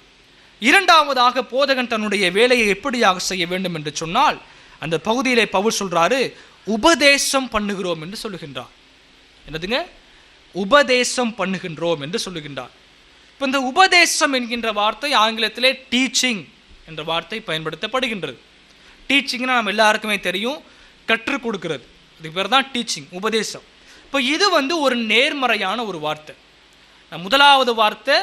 இரண்டாவதாக போதகன் தன்னுடைய வேலையை எப்படியாக செய்ய வேண்டும் என்று சொன்னால் அந்த பகுதியிலே பவுல் சொல்றாரு, உபதேசம் பண்ணுகிறோம் என்று சொல்லுகின்றார். என்னதுங்க? உபதேசம் பண்ணுகின்றோம் என்று சொல்லுகின்றார். இப்போ இந்த உபதேசம் என்கின்ற வார்த்தை ஆங்கிலத்திலே டீச்சிங் என்ற வார்த்தை பயன்படுத்தப்படுகின்றது. டீச்சிங்னா நம்ம எல்லாருக்குமே தெரியும், கற்றுக் கொடுக்கிறது, அதுக்கு பேர் தான் டீச்சிங், உபதேசம். இப்போ இது ஒரு நேர்மறையான ஒரு வார்த்தை. முதலாவது வார்த்தை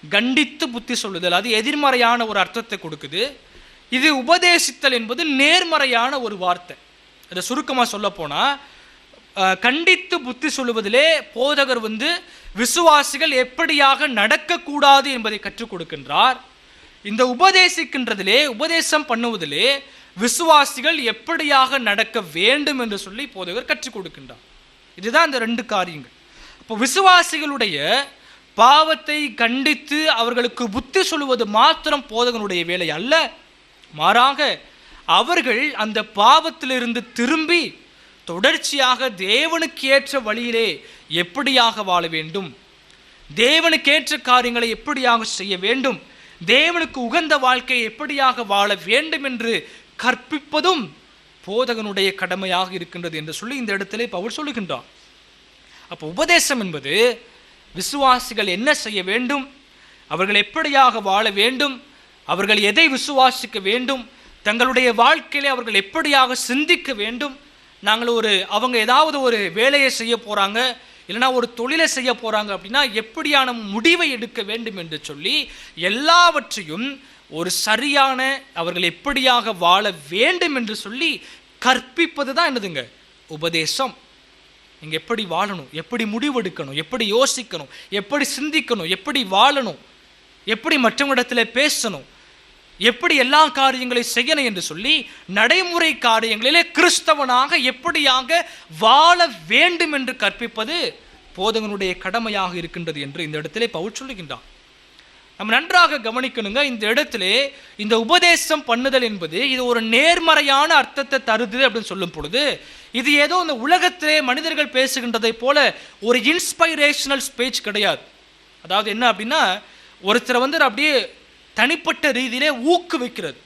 கண்டித்து புத்தி சொல்லுதல், அது எதிர்மறையான ஒரு அர்த்தத்தை கொடுக்குது. இது உபதேசித்தல் என்பது நேர்மறையான ஒரு வார்த்தை. அதை சுருக்கமாக சொல்ல போனால் கண்டித்து புத்தி சொல்லுவதிலே போதகர் விசுவாசிகள் எப்படியாக நடக்கக்கூடாது என்பதை கற்றுக் கொடுக்கின்றார். இந்த உபதேசிக்கின்றதிலே, உபதேசம் பண்ணுவதிலே விசுவாசிகள் எப்படியாக நடக்க வேண்டும் என்று சொல்லி போதகர் கற்றுக் கொடுக்கின்றார். இதுதான் இந்த ரெண்டு காரியங்கள். அப்போ விசுவாசிகளுடைய பாவத்தை கண்டித்து அவர்களுக்கு புத்தி சொல்லுவது மாத்திரம் போதகனுடைய வேலை அல்ல, மாறாக அவர்கள் அந்த பாவத்திலிருந்து திரும்பி தொடர்ச்சியாக தேவனுக்கு ஏற்ற வழியிலே எப்படியாக வாழ வேண்டும், தேவனுக்கேற்ற காரியங்களை எப்படியாக செய்ய வேண்டும், தேவனுக்கு உகந்த வாழ்க்கையை எப்படியாக வாழ வேண்டும் என்று கற்பிப்பதும் போதகனுடைய கடமையாக இருக்கின்றது என்று சொல்லி இந்த இடத்திலே பவுல் சொல்லுகின்றார். அப்போ உபதேசம் என்பது விசுவாசிகள் என்ன செய்ய வேண்டும், அவர்கள் எப்படியாக வாழ வேண்டும், அவர்கள் எதை விசுவாசிக்க வேண்டும், தங்களுடைய வாழ்க்கையிலே அவர்கள் எப்படியாக சிந்திக்க வேண்டும், அவங்க ஏதாவது ஒரு வேலையை செய்ய போகிறாங்க, இல்லைனா ஒரு தொழிலை செய்ய போகிறாங்க அப்படின்னா எப்படியான முடிவை எடுக்க வேண்டும் என்று சொல்லி எல்லாவற்றையும் ஒரு சரியான அவர்கள் எப்படியாக வாழ வேண்டும் என்று சொல்லி கற்பிப்பது தான் என்னதுங்க உபதேசம். நீங்கள் எப்படி வாழணும், எப்படி முடிவெடுக்கணும், எப்படி யோசிக்கணும், எப்படி சிந்திக்கணும், எப்படி வாழணும், எப்படி மற்றவங்களிடத்தில் பேசணும், எப்படி எல்லா காரியங்களையும் செய்யணும் என்று சொல்லி நடைமுறை காரியங்களிலே கிறிஸ்தவனாக எப்படியாக வாழ வேண்டும் என்று கற்பிப்பது போதகனுடைய கடமையாக இருக்கின்றது என்று இந்த இடத்திலே பவுல் சொல்லுகின்றான். நம்ம நன்றாக கவனிக்கணுங்க. இந்த இடத்திலே இந்த உபதேசம் பண்ணுதல் என்பது இது ஒரு நேர்மறையான அர்த்தத்தை தருது அப்படின்னு சொல்லும் பொழுது இது ஏதோ இந்த உலகத்திலே மனிதர்கள் பேசுகின்றதை போல ஒரு இன்ஸ்பைரேஷனல் ஸ்பீச் கிடையாது. அதாவது என்ன அப்படின்னா, ஒருத்தரை அப்படியே தனிப்பட்ட ரீதியிலே ஊக்குவிக்கிறது,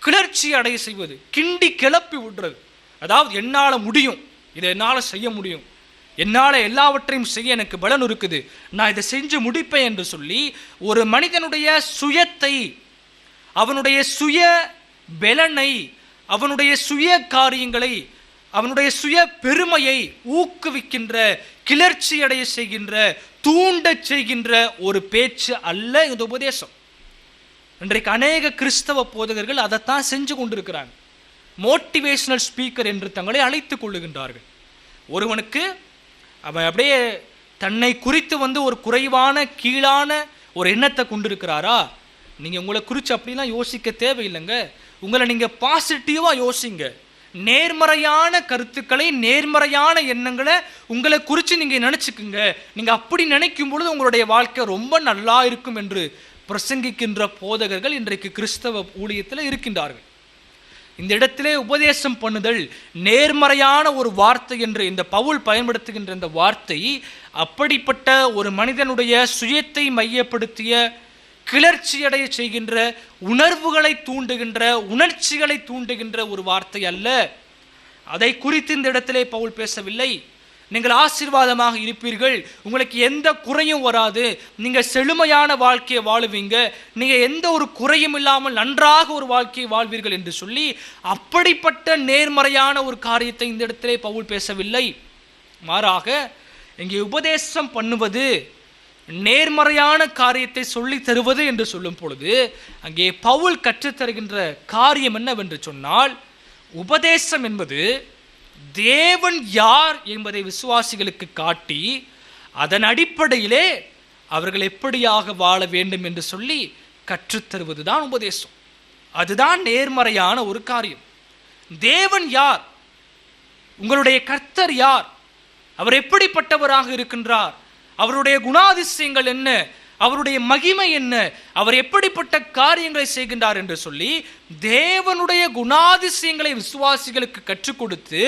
கிளர்ச்சி அடைய செய்வது, கிண்டி கிளப்பி விடுறது. அதாவது என்னால் முடியும், இதை என்னால் செய்ய முடியும், என்னால் எல்லாவற்றையும் செய்ய எனக்கு பலன் இருக்குது, நான் இதை செஞ்சு முடிப்பேன் என்று சொல்லி ஒரு மனிதனுடைய சுயத்தை, அவனுடைய சுய பலனை, அவனுடைய சுய காரியங்களை, அவனுடைய சுய பெருமையை ஊக்குவிக்கின்ற, கிளர்ச்சி அடைய செய்கின்ற, தூண்ட செய்கின்ற ஒரு பேச்சு அல்ல இந்த உபதேசம். இன்றைக்கு அநேக கிறிஸ்தவ போதகர்கள் அதைத்தான் செஞ்சு கொண்டிருக்கிறாங்க. மோட்டிவேஷனல் ஸ்பீக்கர் என்று தங்களை அழைத்துக் கொள்ளுகின்றார்கள். ஒருவனுக்கு அவன் அப்படியே தன்னை குறித்து ஒரு குறைவான கீழான ஒரு எண்ணத்தை கொண்டிருக்கிறாரா, நீங்கள் உங்களை குறித்து அப்படிலாம் யோசிக்க தேவையில்லைங்க. உங்களை நீங்கள் பாசிட்டிவாக யோசிங்க. நேர்மறையான கருத்துக்களை, நேர்மறையான எண்ணங்களை உங்களை குறித்து நீங்கள் நினச்சிக்குங்க. நீங்கள் அப்படி நினைக்கும் பொழுது உங்களுடைய வாழ்க்கை ரொம்ப நல்லா இருக்கும் என்று பிரசங்கிக்கின்ற போதகர்கள் இன்றைக்கு கிறிஸ்தவ ஊழியத்தில் இருக்கின்றார்கள். இந்த இடத்திலே உபதேசம் பண்ணுதல் நேர்மறையான ஒரு வார்த்தை என்று இந்த பவுல் பயன்படுத்துகின்ற இந்த வார்த்தை அப்படிப்பட்ட ஒரு மனிதனுடைய சுயத்தை மையப்படுத்திய, கிளர்ச்சியடைய செய்கின்ற, உணர்வுகளை தூண்டுகின்ற, உணர்ச்சிகளை தூண்டுகின்ற ஒரு வார்த்தை அல்ல. அதை குறித்து இந்த இடத்திலே பவுல் பேசவில்லை. நீங்கள் ஆசீர்வாதமாக இருப்பீர்கள், உங்களுக்கு எந்த குறையும் வராது, நீங்கள் செழுமையான வாழ்க்கையை வாழுவீங்க, நீங்கள் எந்த ஒரு குறையும் இல்லாமல் நன்றாக ஒரு வாழ்க்கையை வாழ்வீர்கள் என்று சொல்லி அப்படிப்பட்ட நேர்மறையான ஒரு காரியத்தை இந்த இடத்திலே பவுல் பேசவில்லை. மாறாக இங்கே உபதேசம் பண்ணுவது, நேர்மறையான காரியத்தை சொல்லி தருவது என்று சொல்லும் பொழுது அங்கே பவுல் கற்றுத்தருகின்ற காரியம் என்னவென்று சொன்னால், உபதேசம் என்பது தேவன் யார் என்பதை விசுவாசிகளுக்கு காட்டி அதன் அடிப்படையிலே அவர்கள் எப்படியாக வாழ வேண்டும் என்று சொல்லி கற்றுத்தருவதுதான் உபதேசம். அதுதான் நேர்மறையான ஒரு காரியம். தேவன் யார், உங்களுடைய கர்த்தர் யார், அவர் எப்படிப்பட்டவராக இருக்கின்றார், அவருடைய குணாதிசயங்கள் என்ன, அவருடைய மகிமை என்ன, அவர் எப்படிப்பட்ட காரியங்களை செய்கின்றார் என்று சொல்லி தேவனுடைய குணாதிசயங்களை விசுவாசிகளுக்கு கற்றுக் கொடுத்து,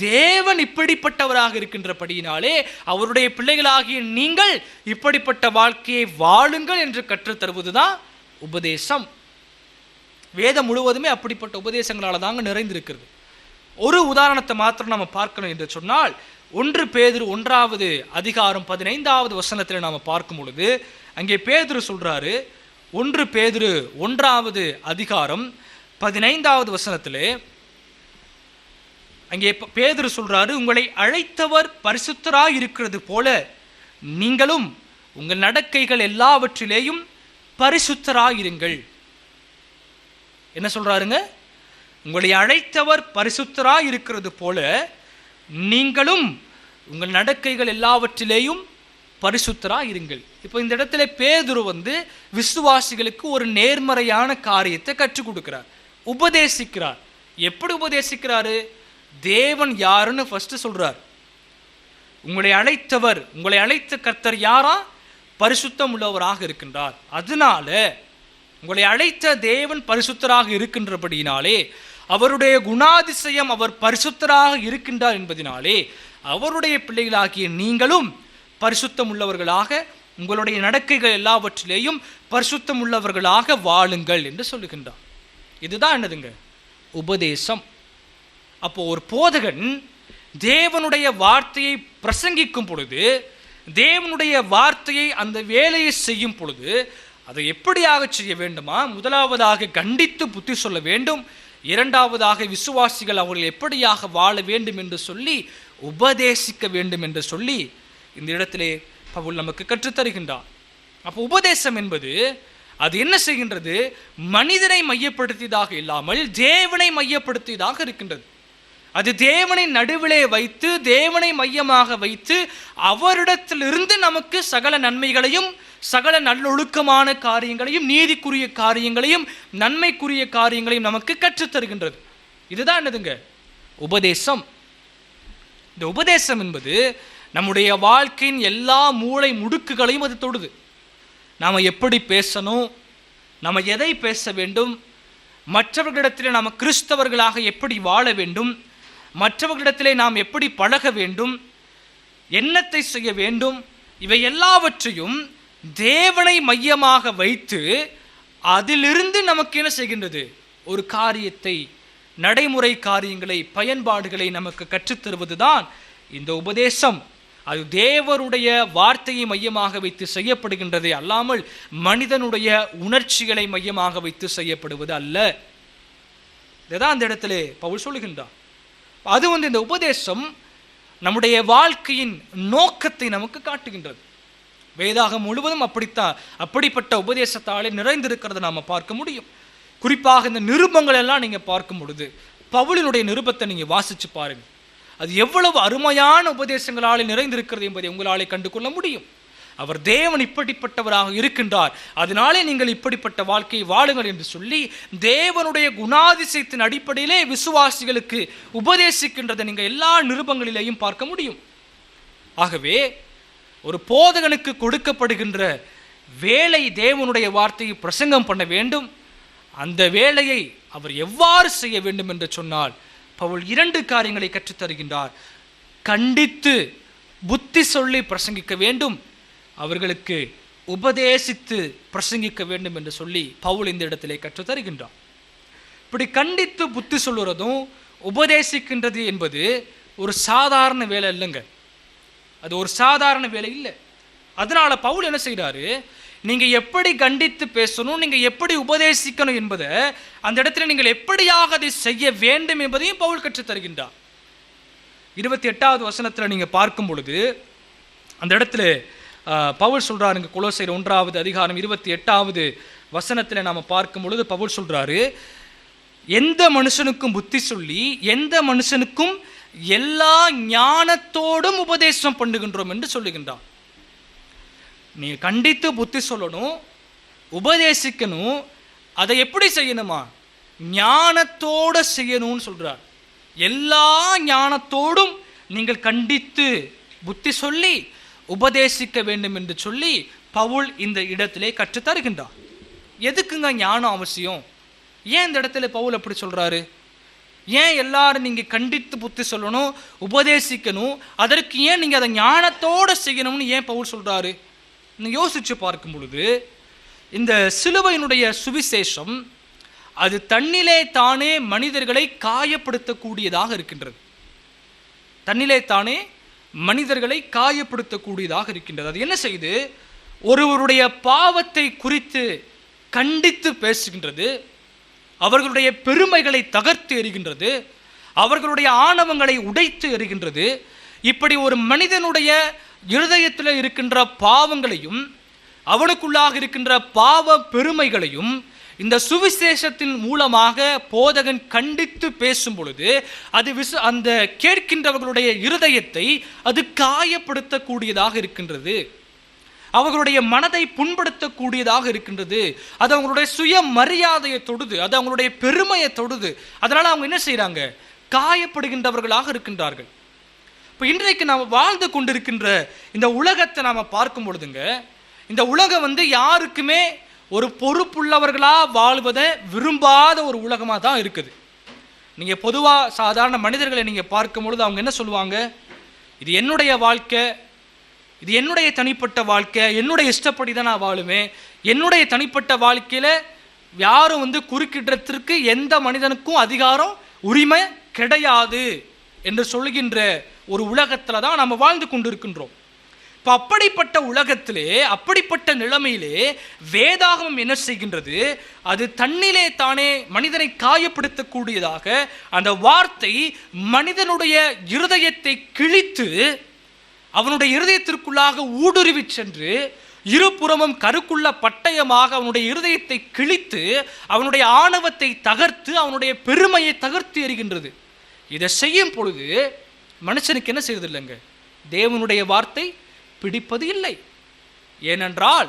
தேவன் இப்படிப்பட்டவராக இருக்கின்றபடியினாலே அவருடைய பிள்ளைகளாகிய நீங்கள் இப்படிப்பட்ட வாழ்க்கையை வாழுங்கள் என்று கற்றுத்தருவதுதான் உபதேசம். வேதம் முழுவதுமே அப்படிப்பட்ட உபதேசங்களால் தாங்க நிறைந்திருக்கிறது. ஒரு உதாரணத்தை மாத்திரம் நம்ம பார்க்கணும் என்று சொன்னால், 1 பேதுரு 1வது அதிகாரம் 15வது வசனத்தில் நாம் பார்க்கும் பொழுது அங்கே பேதுரு சொல்றாரு, 1 பேதுரு 1வது அதிகாரம் 15வது வசனத்திலே அங்கே பேதுரு சொல்றாரு, உங்களை அழைத்தவர் பரிசுத்தராய் இருக்கிறது போல நீங்களும் உங்கள் நடக்கைகள் எல்லாவற்றிலேயும் பரிசுத்தராய் இருங்கள். என்ன சொல்றாருங்க? உங்களை அழைத்தவர் பரிசுத்தராய் இருக்கிறது போல நீங்களும் உங்கள் நடக்கைகள் எல்லாவற்றிலேயும் பரிசுத்தராய் இருங்கள். இப்போ இந்த இடத்துல பேதுரு விசுவாசிகளுக்கு ஒரு நேர்மறையான காரியத்தை கற்றுக் கொடுக்கிறார், உபதேசிக்கிறார். எப்படி உபதேசிக்கிறாரு? தேவன் யாருன்னு ஃபர்ஸ்ட் சொல்றார். உங்களை அழைத்தவர், உங்களை அழைத்த கர்த்தர் யாரா? பரிசுத்தம் உள்ளவராக இருக்கின்றார். அதனால உங்களை அழைத்த தேவன் பரிசுத்தராக இருக்கின்றபடியினாலே, அவருடைய குணாதிசயம் அவர் பரிசுத்தராக இருக்கின்றார் என்பதினாலே அவருடைய பிள்ளைகளாகிய நீங்களும் பரிசுத்தம் உள்ளவர்களாக, உங்களுடைய நடக்கைகள் எல்லாவற்றிலேயும் பரிசுத்தம் உள்ளவர்களாக வாழுங்கள் என்று சொல்லுகின்றார். இதுதான் என்னதுங்க? உபதேசம். அப்போ ஒரு போதகன் தேவனுடைய வார்த்தையை பிரசங்கிக்கும் பொழுது, தேவனுடைய வார்த்தையை அந்த வேலையை செய்யும் பொழுது அதை எப்படியாக செய்ய வேண்டுமா? முதலாவதாக கண்டித்து புத்தி சொல்ல வேண்டும். இரண்டாவதாக விசுவாசிகள் அவர்கள் எப்படியாக வாழ வேண்டும் என்று சொல்லி உபதேசிக்க வேண்டும் என்று சொல்லி இந்த இடத்திலே பவுல் நமக்கு கற்றுத்தருகின்றார். அப்போ உபதேசம் என்பது அது என்ன செய்கின்றது? மனிதனை மையப்படுத்தியதாக இல்லாமல் தேவனை மையப்படுத்தியதாக இருக்கின்றது. அது தேவனை நடுவிலே வைத்து, தேவனை மையமாக வைத்து, அவரிடத்திலிருந்து நமக்கு சகல நன்மைகளையும், சகல நல்லொழுக்கமான காரியங்களையும், நீதிக்குரிய காரியங்களையும், நன்மைக்குரிய காரியங்களையும் நமக்கு கற்றுத்தருகின்றது. இதுதான் என்னதுங்க? உபதேசம். இந்த உபதேசம் என்பது நம்முடைய வாழ்க்கையின் எல்லா மூளை முடுக்குகளையும் அது தொடுது. நாம் எப்படி பேசணும், நம்ம எதை பேச வேண்டும், மற்றவர்களிடத்திலே நாம் கிறிஸ்தவர்களாக எப்படி வாழ வேண்டும், மற்றவர்களிடத்திலே நாம் எப்படி பழக வேண்டும், என்னத்தை செய்ய வேண்டும், இவை எல்லாவற்றையும் தேவனை மையமாக வைத்து அதிலிருந்து நமக்கு என்ன செய்கின்றது? ஒரு காரியத்தை, நடைமுறை காரியங்களை, பயன்பாடுகளை நமக்கு கற்றுத்தருவதுதான் இந்த உபதேசம். அது தேவனுடைய வார்த்தையை மையமாக வைத்து செய்யப்படுகின்றதே அல்லாமல் மனிதனுடைய உணர்ச்சிகளை மையமாக வைத்து செய்யப்படுவது அல்ல. இதுதான் அந்த இடத்திலே பவுல் சொல்லுகின்றார். அது இந்த உபதேசம் நம்முடைய வாழ்க்கையின் நோக்கத்தை நமக்கு காட்டுகின்றது. வேதாகம் முழுவதும் அப்படிப்பட்ட உபதேசத்தாலே நிறைந்திருக்கிறத நாம் பார்க்க முடியும். குறிப்பாக இந்த நிருபங்கள் எல்லாம் நீங்கள் பார்க்கும் பொழுது பவுலினுடைய நிருபத்தை நீங்கள் வாசித்து பாருங்கள். அது எவ்வளவு அருமையான உபதேசங்களால் நிறைந்திருக்கிறது என்பதை உங்களாலே கண்டு கொள்ள முடியும். அவர் தேவன் இப்படிப்பட்டவராக இருக்கின்றார், அதனாலே நீங்கள் இப்படிப்பட்ட வாழ்க்கையை வாழுங்கள் என்று சொல்லி தேவனுடைய குணாதிசயத்தின் அடிப்படையிலே விசுவாசிகளுக்கு உபதேசிக்கின்றதை நீங்கள் எல்லா நிருபங்களிலேயும் பார்க்க முடியும். ஆகவே ஒரு போதகனுக்கு கொடுக்கப்படுகின்ற வேலை தேவனுடைய வார்த்தையை பிரசங்கம் பண்ண வேண்டும். அந்த வேலையை அவர் எவ்வாறு செய்ய வேண்டும் என்று சொன்னால் பவுல் 2 காரியங்களை கற்றுத்தருகின்றார். கண்டித்து புத்தி சொல்லி பிரசங்கிக்க வேண்டும், அவர்களுக்கு உபதேசித்து பிரசங்கிக்க வேண்டும் என்று சொல்லி பவுல் இந்த இடத்திலே கற்றுத்தருகின்றார். இப்படி கண்டித்து புத்தி சொல்லுறதும் உபதேசிக்கின்றது என்பது ஒரு சாதாரண வேலை இல்லைங்க. அது ஒரு சாதாரண வேலை இல்லை. அதனால பவுல் என்ன செய்கிறாரு? நீங்கள் எப்படி கண்டித்து பேசணும், நீங்கள் எப்படி உபதேசிக்கணும் என்பதை அந்த இடத்துல நீங்கள் எப்படியாக அதை செய்ய வேண்டும் என்பதையும் பவுல் கற்றுத்தருகின்றார். 28வது வசனத்தில் நீங்கள் பார்க்கும் பொழுது அந்த இடத்துல பவுல் சொல்கிறாருங்க. கொலோசையர் 1வது அதிகாரம் 28வது வசனத்தில் நாம் பார்க்கும் பொழுது பவுல் சொல்கிறாரு, எந்த மனுஷனுக்கும் புத்தி சொல்லி எந்த மனுஷனுக்கும் எல்லா ஞானத்தோடும் உபதேசம் பண்ணுகின்றோம் என்று சொல்லுகின்றார். நீ கண்டித்து புத்தி சொல்லணும், உபதேசிக்கணும். அதை எப்படி செய்யணுமா? ஞானத்தோடு செய்யணும்னு சொல்றார். எல்லா ஞானத்தோடும் நீங்கள் கண்டித்து புத்தி சொல்லி உபதேசிக்க வேண்டும் என்று சொல்லி பவுல் இந்த இடத்திலே கற்றுத்தருகின்றார். எதுக்குங்க ஞானம் அவசியம்? ஏன் இந்த இடத்துல பவுல் அப்படி சொல்றாரு? ஏன் எல்லாரும் நீங்கள் கண்டித்து புத்தி சொல்லணும், உபதேசிக்கணும், அதற்கு ஏன் நீங்கள் அதை ஞானத்தோடு செய்யணும்னு ஏன் பவுல் சொல்றாரு? யோசிச்சு பார்க்கும் பொழுது இந்த சிலுவையினுடைய சுவிசேஷம் அது தன்னிலே தானே மனிதர்களை காயப்படுத்தக்கூடியதாக இருக்கின்றது. தன்னிலே தானே மனிதர்களை காயப்படுத்தக்கூடியதாக இருக்கின்றது. அது என்ன செய்து? ஒருவருடைய பாவத்தை குறித்து கண்டித்து பேசுகின்றது, அவர்களுடைய பெருமைகளை தகர்த்து எறிகின்றது, அவர்களுடைய ஆணவங்களை உடைத்து எறிகின்றது. இப்படி ஒரு மனிதனுடைய இருதயத்தில் இருக்கின்ற பாவங்களையும் அவனுக்குள்ளாக இருக்கின்ற பாவ பெருமைகளையும் இந்த சுவிசேஷத்தின் மூலமாக போதகன் கண்டித்து பேசும் பொழுது அது அந்த கேட்கின்றவர்களுடைய இருதயத்தை அது காயப்படுத்தக்கூடியதாக இருக்கின்றது, அவர்களுடைய மனதை புண்படுத்தக்கூடியதாக இருக்கின்றது. அது அவங்களுடைய சுய மரியாதையை தொடுது, அது அவங்களுடைய பெருமையை தொடுது. அதனால அவங்க என்ன செய்யறாங்க? காயப்படுகின்றவர்களாக இருக்கின்றார்கள். இப்போ இன்றைக்கு நாம் வாழ்ந்து கொண்டிருக்கின்ற இந்த உலகத்தை நாம் பார்க்கும் பொழுதுங்க, இந்த உலகம் யாருக்குமே ஒரு பொறுப்புள்ளவர்களாக வாழ்வதை விரும்பாத ஒரு உலகமாக தான் இருக்குது. நீங்கள் பொதுவாக சாதாரண மனிதர்களை நீங்கள் பார்க்கும் பொழுது அவங்க என்ன சொல்லுவாங்க? இது என்னுடைய வாழ்க்கை, இது என்னுடைய தனிப்பட்ட வாழ்க்கை, என்னுடைய இஷ்டப்படி தான் நான் வாழுவேன், என்னுடைய தனிப்பட்ட வாழ்க்கையில் யாரும் குறுக்கிடுறதுக்கு எந்த மனிதனுக்கும் அதிகாரம் உரிமை கிடையாது என்று சொல்கின்ற ஒரு உலகத்தில் தான் நாம் வாழ்ந்து கொண்டிருக்கின்றோம். இப்போ அப்படிப்பட்ட உலகத்திலே, அப்படிப்பட்ட நிலைமையிலே வேதாகமம் என்ன செய்கின்றது? அது தன்னிலே தானே மனிதனை காயப்படுத்தக்கூடியதாக அந்த வார்த்தை மனிதனுடைய இருதயத்தை கிழித்து அவனுடைய இருதயத்திற்குள்ளாக ஊடுருவி சென்று இருபுறமும் கருக்குள்ள பட்டய பட்டயமாக அவனுடைய இருதயத்தை கிழித்து அவனுடைய ஆணவத்தை தகர்த்து அவனுடைய பெருமையை தகர்த்து எறிகின்றது. இதை செய்யும் பொழுது மனுஷனுக்கு என்ன செய்வது இல்லைங்க, தேவனுடைய வார்த்தை பிடிப்பது இல்லை. ஏனென்றால்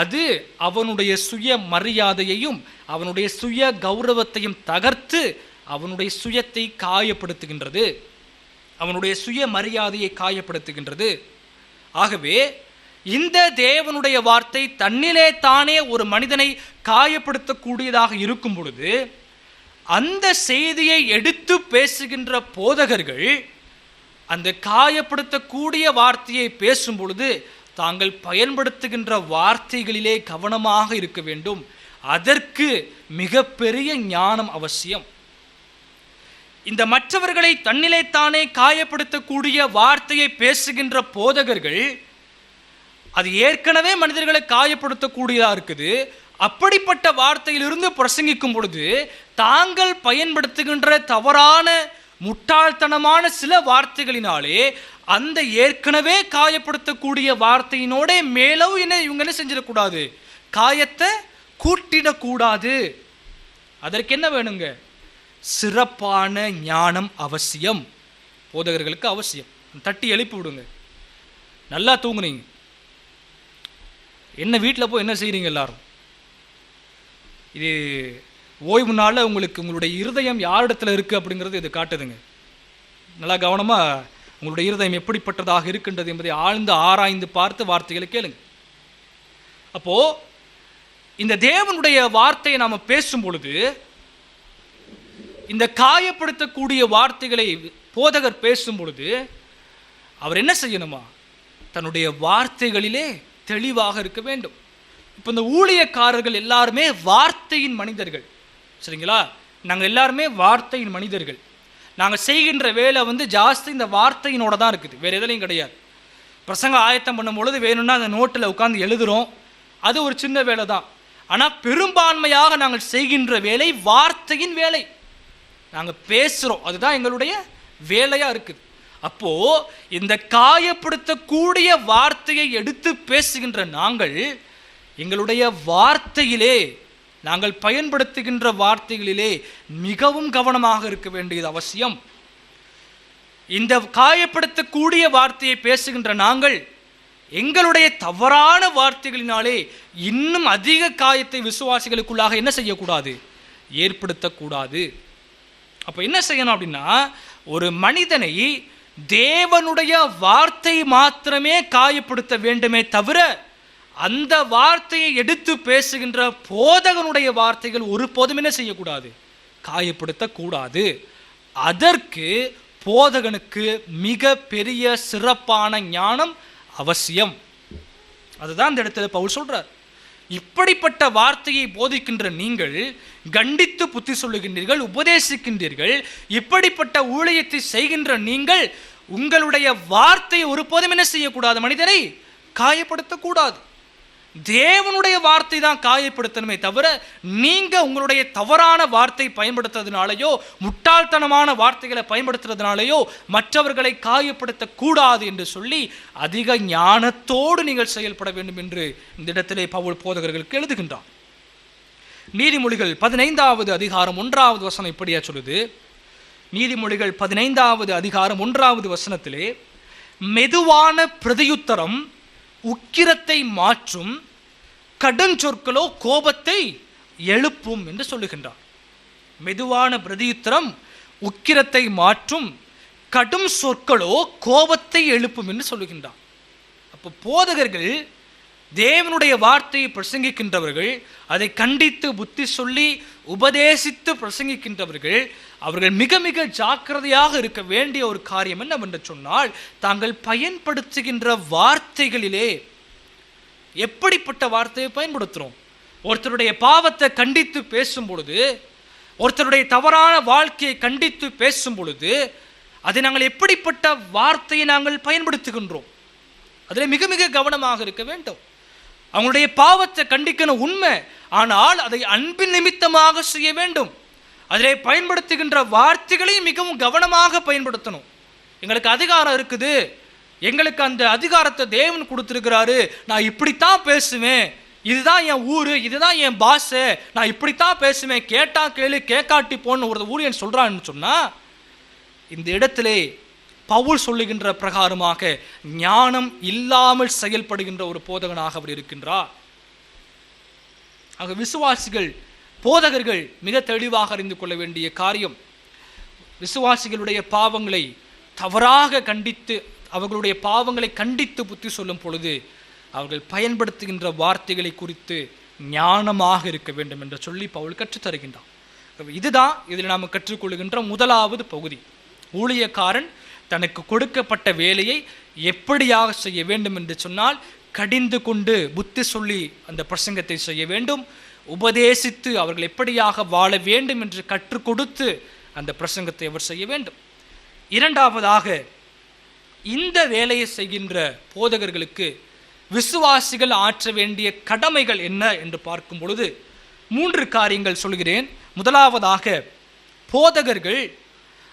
அது அவனுடைய சுய மரியாதையையும் அவனுடைய சுய கௌரவத்தையும் தகர்த்து அவனுடைய சுயத்தை காயப்படுத்துகின்றது, அவனுடைய சுய மரியாதையை காயப்படுத்துகின்றது. ஆகவே இந்த தேவனுடைய வார்த்தை தன்னிலே தானே ஒரு மனிதனை காயப்படுத்தக்கூடியதாக இருக்கும் பொழுது அந்த செய்தியை எடுத்து பேசுகின்ற போதகர்கள் அந்த காயப்படுத்தக்கூடிய வார்த்தையை பேசும் பொழுது தாங்கள் பயன்படுத்துகின்ற வார்த்தைகளிலே கவனமாக இருக்க வேண்டும். அதற்கு மிகப்பெரிய ஞானம் அவசியம். இந்த மற்றவர்களை தன்னிலே தானே காயப்படுத்தக்கூடிய வார்த்தையை பேசுகின்ற போதகர்கள் அது ஏற்கனவே மனிதர்களை காயப்படுத்தக்கூடியதாக இருக்குது. அப்படிப்பட்ட வார்த்தையிலிருந்து பிரசங்கிக்கும் பொழுது தாங்கள் பயன்படுத்துகின்ற தவறான முட்டாள்தனமான சில வார்த்தைகளினாலே அந்த ஏற்கனவே காயப்படுத்தக்கூடிய வார்த்தையினோட மேலும் இவங்க என்ன செஞ்சிடக்கூடாது, காயத்தை கூட்டிடக்கூடாது. அதற்கு என்ன வேணுங்க, சிறப்பான ஞானம் அவசியம், போதகர்களுக்கு அவசியம். தட்டி எழுப்பி விடுங்க. நல்லா தூங்குறீங்க, என்ன வீட்டில் போய் என்ன செய்கிறீங்க எல்லாரும்? இது ஓய்வு நாளில் உங்களுக்கு உங்களுடைய இருதயம் யாரிடத்தில் இருக்குது அப்படிங்கிறது இது காட்டுதுங்க. நல்லா கவனமாக உங்களுடைய இருதயம் எப்படிப்பட்டதாக இருக்கின்றது என்பதை ஆழ்ந்து ஆராய்ந்து பார்த்து வார்த்தைகளை கேளுங்க. அப்போது இந்த தேவனுடைய வார்த்தையை நாம் பேசும் பொழுது இந்த காயப்படுத்தக்கூடிய வார்த்தைகளை போதகர் பேசும் பொழுது அவர் என்ன செய்யணுமா, தன்னுடைய வார்த்தைகளிலே தெளிவாக இருக்க வேண்டும். இப்போ இந்த ஊழியக்காரர்கள் எல்லாருமே வார்த்தையின் மனிதர்கள், சரிங்களா? நாங்கள் எல்லாருமே வார்த்தையின் மனிதர்கள். நாங்கள் செய்கின்ற வேலை ஜாஸ்தி இந்த வார்த்தையினோட தான் இருக்குது, வேறு எதுலையும் கிடையாது. பிரசங்க ஆயத்தம் பண்ணும் பொழுது வேணும்னா அந்த நோட்டில் உட்காந்து எழுதுகிறோம், அது ஒரு சின்ன வேலை தான். ஆனால் பெரும்பான்மையாக நாங்கள் செய்கின்ற வேலை வார்த்தையின் வேலை. நாங்கள் பேசுகிறோம், அதுதான் எங்களுடைய வேலையாக இருக்குது. அப்போது இந்த காயப்படுத்தக்கூடிய வார்த்தையை எடுத்து பேசுகின்ற நாங்கள் எங்களுடைய வார்த்தையிலே, நாங்கள் பயன்படுத்துகின்ற வார்த்தைகளிலே மிகவும் கவனமாக இருக்க வேண்டியது அவசியம். இந்த காயப்படுத்தக்கூடிய வார்த்தையை பேசுகின்ற நாங்கள் எங்களுடைய தவறான வார்த்தைகளினாலே இன்னும் அதிக காயத்தை விசுவாசிகளுக்குள்ளாக என்ன செய்யக்கூடாது, ஏற்படுத்தக்கூடாது. அப்போ என்ன செய்யணும் அப்படின்னா, ஒரு மனிதனை தேவனுடைய வார்த்தை மாத்திரமே காயப்படுத்த வேண்டுமே தவிர அந்த வார்த்தையை எடுத்து பேசுகின்ற போதகனுடைய வார்த்தைகள் ஒருபோதும் என்ன செய்யக்கூடாது, காயப்படுத்தக்கூடாது. அதற்கு போதகனுக்கு மிக பெரிய சிறப்பான ஞானம் அவசியம். அதுதான் இந்த இடத்துல பவுல் சொல்றார். இப்படிப்பட்ட வார்த்தையை போதிக்கின்ற நீங்கள் கண்டித்து புத்தி சொல்லுகின்றீர்கள், உபதேசிக்கின்றீர்கள். இப்படிப்பட்ட ஊழியத்தை செய்கின்ற நீங்கள் உங்களுடைய வார்த்தையை ஒருபோதும் என்ன செய்யக்கூடாது, மனிதரை காயப்படுத்தக்கூடாது. தேவனுடைய வார்த்தை தான் காயப்படுத்தணுமே தவிர நீங்க உங்களுடைய தவறான வார்த்தை பயன்படுத்துறதுனாலையோ முட்டாள்தனமான வார்த்தைகளை பயன்படுத்துறதுனாலையோ மற்றவர்களை காயப்படுத்தக்கூடாது என்று சொல்லி அதிக ஞானத்தோடு நீங்கள் செயல்பட வேண்டும் என்று இந்த இடத்திலே பவுல் போதகர்களுக்கு எழுதுகின்றார். நீதிமொழிகள் 15வது அதிகாரம் 1வது வசனம் இப்படியா சொல்லுது. நீதிமொழிகள் 15வது அதிகாரம் 1வது வசனத்திலே, மெதுவான பிரதியுத்தரம் உக்கிரத்தை மாற்றும், கடும் சொற்களோ கோபத்தை எழுப்பும் என்று சொல்லுகின்றார். மெதுவான பிரதியுத்தரம் உக்கிரத்தை மாற்றும், கடும் சொற்களோ கோபத்தை எழுப்பும் என்று சொல்லுகின்றார். அப்போ போதகர்கள் தேவனுடைய வார்த்தையை பிரசங்கிக்கின்றவர்கள், அதை கண்டித்து புத்தி சொல்லி உபதேசித்து பிரசங்கிக்கின்றவர்கள், அவர்கள் மிக மிக ஜாக்கிரதையாக இருக்க வேண்டிய ஒரு காரியம் என்னவென்று சொன்னால், தாங்கள் பயன்படுத்துகின்ற வார்த்தைகளிலே எப்படிப்பட்ட வார்த்தையை பயன்படுத்துகிறோம். ஒருத்தருடைய பாவத்தை கண்டித்து பேசும் பொழுது, ஒருத்தருடைய தவறான வாழ்க்கையை கண்டித்து பேசும் பொழுது அதை நாங்கள் எப்படிப்பட்ட வார்த்தையை நாங்கள் பயன்படுத்துகின்றோம், அதில் மிக மிக கவனமாக இருக்க வேண்டும். அவங்களுடைய பாவத்தை கண்டிக்கணும் உண்மை, ஆனால் அதை அன்பின் நிமித்தமாக செய்ய வேண்டும். அதிலே பயன்படுத்துகின்ற வார்த்தைகளையும் மிகவும் கவனமாக பயன்படுத்தணும். எங்களுக்கு அதிகாரம் இருக்குது, எங்களுக்கு அந்த அதிகாரத்தை தேவன் கொடுத்துருக்கிறாரு, நான் இப்படித்தான் பேசுவேன், இதுதான் என் ஊரு, இதுதான் என் பாஸ், நான் இப்படித்தான் பேசுவேன், கேட்டா கேளு கேட்காட்டி போன்னு ஒரு ஊழியன் சொல்றான்னு சொன்னா, இந்த இடத்திலே பவுல் சொல்லுகின்ற பிரகாரமாக ஞானம் இல்லாமல் செயல்படுகின்ற ஒரு போதகனாக அவர் இருக்கின்றார். ஆக விசுவாசிகள், போதகர்கள் மிக தெளிவாக அறிந்து கொள்ள வேண்டிய காரியம், விசுவாசிகளுடைய பாவங்களை தவறாக கண்டித்து, அவர்களுடைய பாவங்களை கண்டித்து புத்தி சொல்லும் பொழுது அவர்கள் பயன்படுத்துகின்ற வார்த்தைகளை குறித்து ஞானமாக இருக்க வேண்டும் என்று சொல்லி பவுல் கற்றுத்தருகின்றான். இதுதான் இதில் நாம் கற்றுக்கொள்கின்ற முதலாவது பகுதி. ஊழியக்காரன் தனக்கு கொடுக்கப்பட்ட வேலையை எப்படியாக செய்ய வேண்டும் என்று சொன்னால், கடிந்து கொண்டு புத்தி சொல்லி அந்த பிரசங்கத்தை செய்ய வேண்டும். உபதேசித்து அவர்கள் எப்படியாக வாழ வேண்டும் என்று கற்றுக் கொடுத்து அந்த பிரசங்கத்தை அவர் செய்ய வேண்டும். இரண்டாவதாக, இந்த வேலையை செய்கின்ற போதகர்களுக்கு விசுவாசிகள் ஆற்ற வேண்டிய கடமைகள் என்ன என்று பார்க்கும் பொழுது 3 காரியங்கள் சொல்கிறேன். முதலாவதாக, போதகர்கள்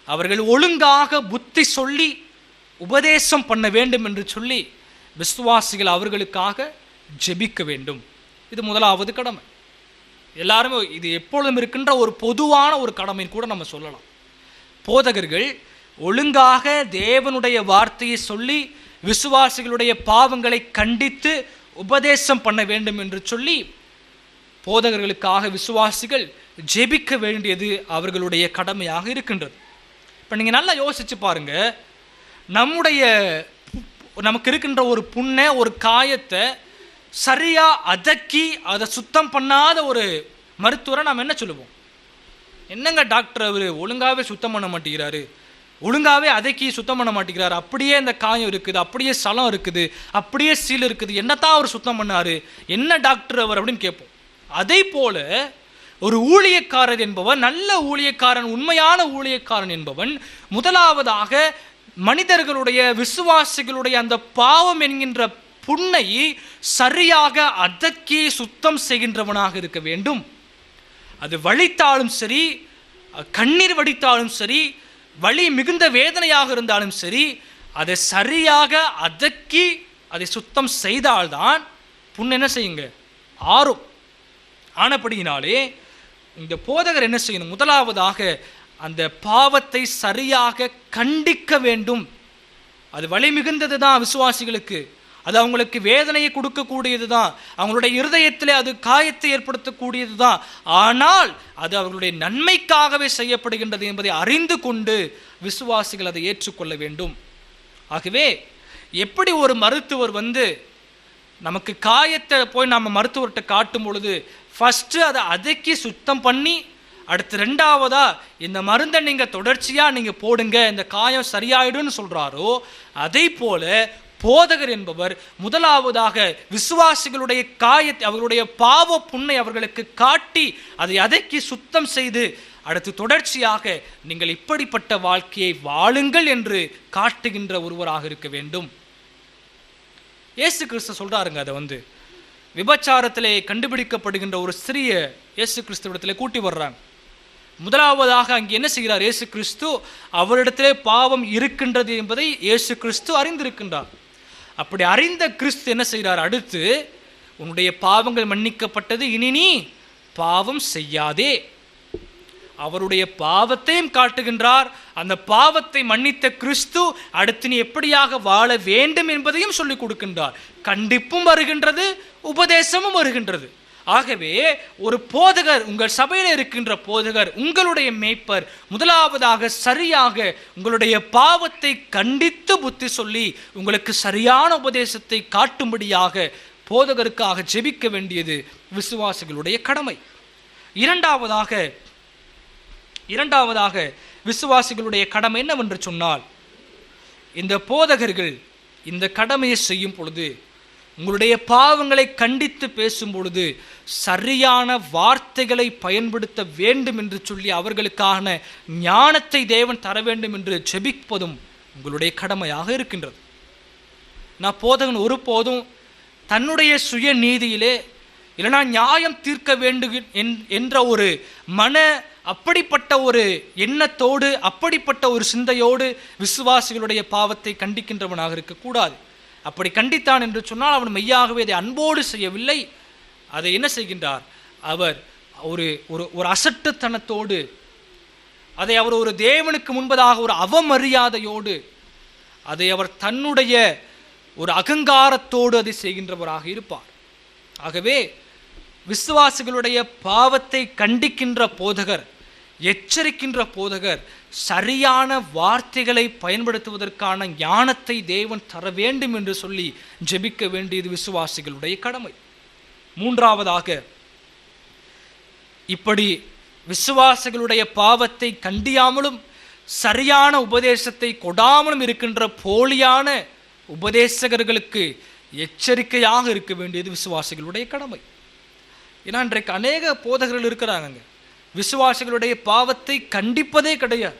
அவர்கள் ஒழுங்காக புத்தி சொல்லி உபதேசம் பண்ண வேண்டும் என்று சொல்லி விசுவாசிகள் அவர்களுக்காக ஜெபிக்க வேண்டும். இது முதலாவது கடமை. எல்லாருமே இது எப்பொழுதும் இருக்கின்ற ஒரு பொதுவான ஒரு கடமைன்னு கூட நம்ம சொல்லலாம். போதகர்கள் ஒழுங்காக தேவனுடைய வார்த்தையை சொல்லி விசுவாசிகளுடைய பாவங்களை கண்டித்து உபதேசம் பண்ண வேண்டும் என்று சொல்லி போதகர்களுக்காக விசுவாசிகள் ஜெபிக்க வேண்டியது அவர்களுடைய கடமையாக இருக்கின்றது. இப்போ நீங்கள் நல்லா யோசிச்சு பாருங்க, நமக்கு இருக்கின்ற ஒரு புண்ணை, ஒரு காயத்தை சரியா அதக்கி அதை சுத்தம் பண்ணாத ஒரு மருத்துவரை நாம் என்ன சொல்லுவோம்? என்னங்க டாக்டர், அவர் ஒழுங்காவே சுத்தம் பண்ண மாட்டேங்கிறாரு, ஒழுங்காவே அதக்கி சுத்தம் பண்ண மாட்டேங்கிறாரு, அப்படியே இந்த காயம் இருக்குது, அப்படியே சலம் இருக்குது, அப்படியே சீல் இருக்குது, என்னத்தான் அவர் சுத்தம் பண்ணாரு, என்ன டாக்டர் அவர் அப்படின்னு கேட்போம். அதே போல ஒரு ஊழியக்காரர் என்பவன், நல்ல ஊழியக்காரன், உண்மையான ஊழியக்காரன் என்பவன் முதலாவதாக மனிதர்களுடைய, விசுவாசிகளுடைய அந்த பாவம் என்கின்ற புண்ணை சரியாக அதக்கி சுத்தம் செய்கின்றவனாக இருக்க வேண்டும். அது வலித்தாலும் சரி, கண்ணீர் வடித்தாலும் சரி, வலி மிகுந்த வேதனையாக இருந்தாலும் சரி, அதை சரியாக அதக்கி அதை சுத்தம் செய்தால்தான் புண்ணு என்ன செய்யுங்க, ஆறும். ஆனபடியினாலே இந்த போதகர் என்ன செய்யணும்? முதலாவதாக அந்த பாவத்தை சரியாக கண்டிக்க வேண்டும். அது வலி மிகுந்தது தான் விசுவாசிகளுக்கு, அது அவங்களுக்கு வேதனையை கொடுக்கக்கூடியது தான், அவங்களுடைய இருதயத்திலே அது காயத்தை ஏற்படுத்தக்கூடியது தான். ஆனால் அது அவர்களுடைய நன்மைக்காகவே செய்யப்படுகின்றது என்பதை அறிந்து கொண்டு விசுவாசிகள் அதை ஏற்றுக்கொள்ள வேண்டும். ஆகவே எப்படி ஒரு மருத்துவர் நமக்கு காயத்தை போய் நம்ம மருத்துவர்கிட்ட காட்டும் பொழுது ஃபஸ்ட்டு அதை அதக்கி சுத்தம் பண்ணி, அடுத்து ரெண்டாவதா இந்த மருந்தை நீங்கள் தொடர்ச்சியாக நீங்கள் போடுங்க, இந்த காயம் சரியாயிடும்னு சொல்கிறாரோ, அதே போல போதகர் என்பவர் முதலாவதாக விசுவாசிகளுடைய காயத்தை, அவர்களுடைய பாவ புண்ணை அவர்களுக்கு காட்டி அதை அதக்கி சுத்தம் செய்து, அடுத்து தொடர்ச்சியாக நீங்கள் இப்படிப்பட்ட வாழ்க்கையை வாழுங்கள் என்று காட்டுகின்ற ஒருவராக இருக்க வேண்டும். இயேசு கிறிஸ்து சொல்றாருங்க, அதை விபச்சாரத்திலே கண்டுபிடிக்கப்படுகின்ற ஒரு ஸ்திரிய இயேசு கிறிஸ்துவிடத்திலே கூட்டி வர்றாங்க. முதலாவதாக அங்கே என்ன செய்கிறார் இயேசு கிறிஸ்து? அவரிடத்திலே பாவம் இருக்கின்றது என்பதை இயேசு கிறிஸ்து அறிந்திருக்கின்றார். அப்படி அறிந்த கிறிஸ்து என்ன செய்கிறார்? அடுத்து, உன்னுடைய பாவங்கள் மன்னிக்கப்பட்டது, இனி நீ பாவம் செய்யாதே. அவருடைய பாவத்தையும் காட்டுகின்றார். அந்த பாவத்தை மன்னித்த கிறிஸ்து அடுத்து நீ எப்படியாக வாழ வேண்டும் என்பதையும் சொல்லிக் கொடுக்கின்றார். கண்டிப்பும் வருகின்றது, உபதேசமும் வருகின்றது. ஆகவே ஒரு போதகர், உங்கள் சபையில் இருக்கின்ற போதகர், உங்களுடைய மேய்ப்பர், முதலாவதாக சரியாக உங்களுடைய பாவத்தை கண்டித்து புத்தி சொல்லி உங்களுக்கு சரியான உபதேசத்தை காட்டும்படியாக போதகருக்காக ஜெபிக்க வேண்டியது விசுவாசிகளுடைய கடமை. இரண்டாவதாக விசுவாசிகளுடைய கடமை என்னவென்று சொன்னால், இந்த போதகர்கள் இந்த கடமையை செய்யும் பொழுது, உங்களுடைய பாவங்களை கண்டித்து பேசும் பொழுது சரியான வார்த்தைகளை பயன்படுத்த வேண்டும் என்று சொல்லி அவர்களுக்கான ஞானத்தை தேவன் தர வேண்டும் என்று ஜெபிப்பதும் உங்களுடைய கடமையாக இருக்கின்றது. நான் போதகன் ஒருபோதும் தன்னுடைய சுய நீதியிலே இல்லைனா நியாயம் தீர்க்க வேண்டும் என்ற ஒரு அப்படிப்பட்ட ஒரு எண்ணத்தோடு, அப்படிப்பட்ட ஒரு சிந்தையோடு விசுவாசிகளுடைய பாவத்தை கண்டிக்கின்றவனாக இருக்கக்கூடாது. அப்படி கண்டித்தான் என்று சொன்னால் அவன் மெய்யாகவே அதை அன்போடு செய்யவில்லை, அதை என்ன செய்கின்றார்? அவர் ஒரு ஒரு அசட்டுத்தனத்தோடு, அதை அவர் ஒரு தேவனுக்கு முன்பதாக ஒரு அவமரியாதையோடு, அதை அவர் தன்னுடைய ஒரு அகங்காரத்தோடு அதை செய்கின்றவராக இருப்பார். ஆகவே விசுவாசிகளுடைய பாவத்தை கண்டிக்கின்ற போதகர், எச்சரிக்கின்ற போதகர் சரியான வார்த்தைகளை பயன்படுத்துவதற்கான ஞானத்தை தேவன் தர வேண்டும் என்று சொல்லி ஜெபிக்க வேண்டியது விசுவாசிகளுடைய கடமை. மூன்றாவதாக, இப்படி விசுவாசிகளுடைய பாவத்தை கண்டியாமலும் சரியான உபதேசத்தை கொடாமலும் இருக்கின்ற போலியான உபதேசகர்களுக்கு எச்சரிக்கையாக இருக்க வேண்டியது விசுவாசிகளுடைய கடமை. ஏன்னா இன்றைக்கு அநேக போதகர்கள் இருக்கிறாங்க, விசுவாசிகளுடைய பாவத்தை கண்டிப்பதே கிடையாது.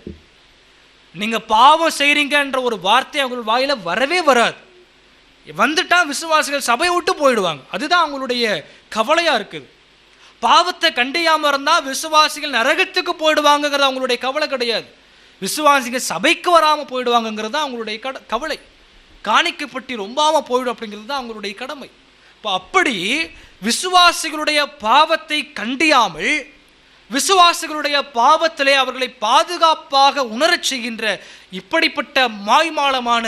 நீங்க பாவம் செய்றீங்கன்ற ஒரு வார்த்தை அவங்க வாயில வரவே வராது. வந்துட்டா விசுவாசிகள் சபையை விட்டு போயிடுவாங்க. அதுதான் அவங்களுடைய கவலையா இருக்குது. பாவத்தை கண்டியாம இருந்தா விசுவாசிகள் நரகத்துக்கு போயிடுவாங்கிறது அவங்களுடைய கவலை கிடையாது. விசுவாசிகள் சபைக்கு வராமல் போயிடுவாங்கிறது தான் அவங்களுடைய கவலை. காணிக்கப்பட்டு ரொம்பாம போயிடும் அப்படிங்கிறது தான் அவங்களுடைய கடமை. இப்போ அப்படி விசுவாசிகளுடைய பாவத்தை கண்டியாமல் விசுவாசிகளுடைய பாவத்திலே அவர்களை பாதுகாப்பாக உணரச் செய்கின்ற இப்படிப்பட்ட மாய்மாலமான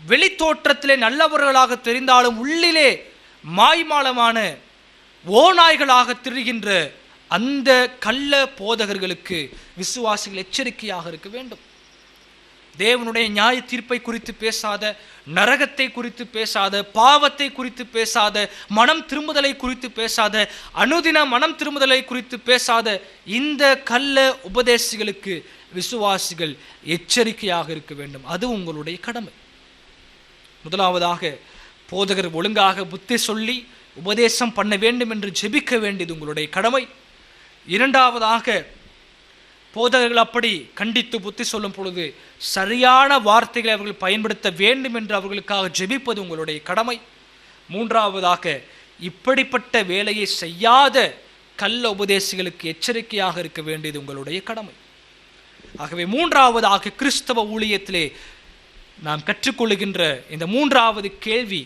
வெளித்தோற்றத்திலே நல்லவர்களாக தெரிந்தாலும் உள்ளிலே மாய்மாலமான ஓநாய்களாக திரிகின்ற அந்த கள்ள போதகர்களுக்கு விசுவாசிகள் எச்சரிக்கையாக இருக்க வேண்டும். தேவனுடைய நியாய தீர்ப்பை குறித்து பேசாத, நரகத்தை குறித்து பேசாத, பாவத்தை குறித்து பேசாத, மனம் திரும்புதலை குறித்து பேசாத, அனுதின மனம் திரும்புதலை குறித்து பேசாத இந்த கள்ள உபதேசிகளுக்கு விசுவாசிகள் எச்சரிக்கையாக இருக்க வேண்டும். அது உங்களுடைய கடமை. முதலாவதாக, போதகர் ஒழுங்காக புத்தி சொல்லி உபதேசம் பண்ண வேண்டும் என்று ஜெபிக்க வேண்டியது உங்களுடைய கடமை. இரண்டாவதாக, போதகர்கள் அப்படி கண்டித்து புத்தி சொல்லும் பொழுது சரியான வார்த்தைகளை அவர்கள் பயன்படுத்த வேண்டும் என்று அவர்களுக்காக ஜெபிப்பது உங்களுடைய கடமை. மூன்றாவதாக, இப்படிப்பட்ட வேலையை செய்யாத கள்ள உபதேசிகளுக்கு எச்சரிக்கையாக இருக்க வேண்டியது உங்களுடைய கடமை. ஆகவே மூன்றாவதாக, கிறிஸ்தவ ஊழியத்திலே நாம் கற்றுக்கொள்ளுகின்ற இந்த மூன்றாவது கேள்வி,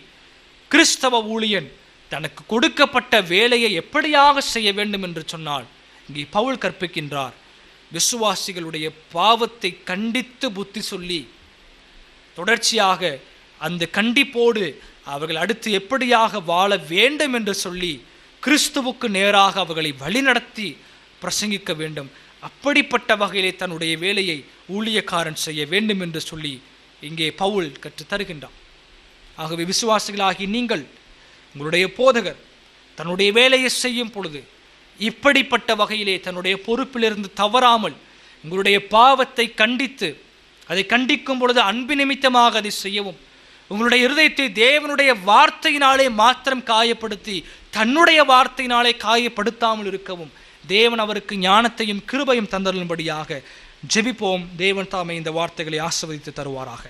கிறிஸ்தவ ஊழியன் தனக்கு கொடுக்கப்பட்ட வேலையை எப்படியாக செய்ய வேண்டும் என்று சொன்னால், இங்கே பவுல் கற்பிக்கின்றார், விசுவாசிகளுடைய பாவத்தை கண்டித்து புத்தி சொல்லி தொடர்ச்சியாக அந்த கண்டிப்போடு அவர்கள் அடுத்து எப்படியாக வாழ வேண்டும் என்று சொல்லி கிறிஸ்துவுக்கு நேராக அவர்களை வழிநடத்தி பிரசங்கிக்க வேண்டும். அப்படிப்பட்ட வகையிலே தன்னுடைய வேலையை ஊழியக்காரன் செய்ய வேண்டும் என்று சொல்லி இங்கே பவுல் கற்றுத் தருகின்றார். ஆகவே விசுவாசிகளாகி நீங்கள், உங்களுடைய போதகர் தன்னுடைய வேலையை செய்யும் பொழுது இப்படிப்பட்ட வகையிலே தன்னுடைய பொறுப்பிலிருந்து தவறாமல் உங்களுடைய பாவத்தை கண்டித்து, அதை கண்டிக்கும் பொழுது அன்பு நிமித்தமாக அதை செய்யவும், உங்களுடைய இருதயத்தை தேவனுடைய வார்த்தையினாலே மாத்திரம் காயப்படுத்தி தன்னுடைய வார்த்தையினாலே காயப்படுத்தாமல் இருக்கவும் தேவன் அவருக்கு ஞானத்தையும் கிருபையும் தந்தருளும்படியாக ஜெபிப்போம். தேவன் தாமே இந்த வார்த்தைகளை ஆசீர்வதித்து தருவாராக.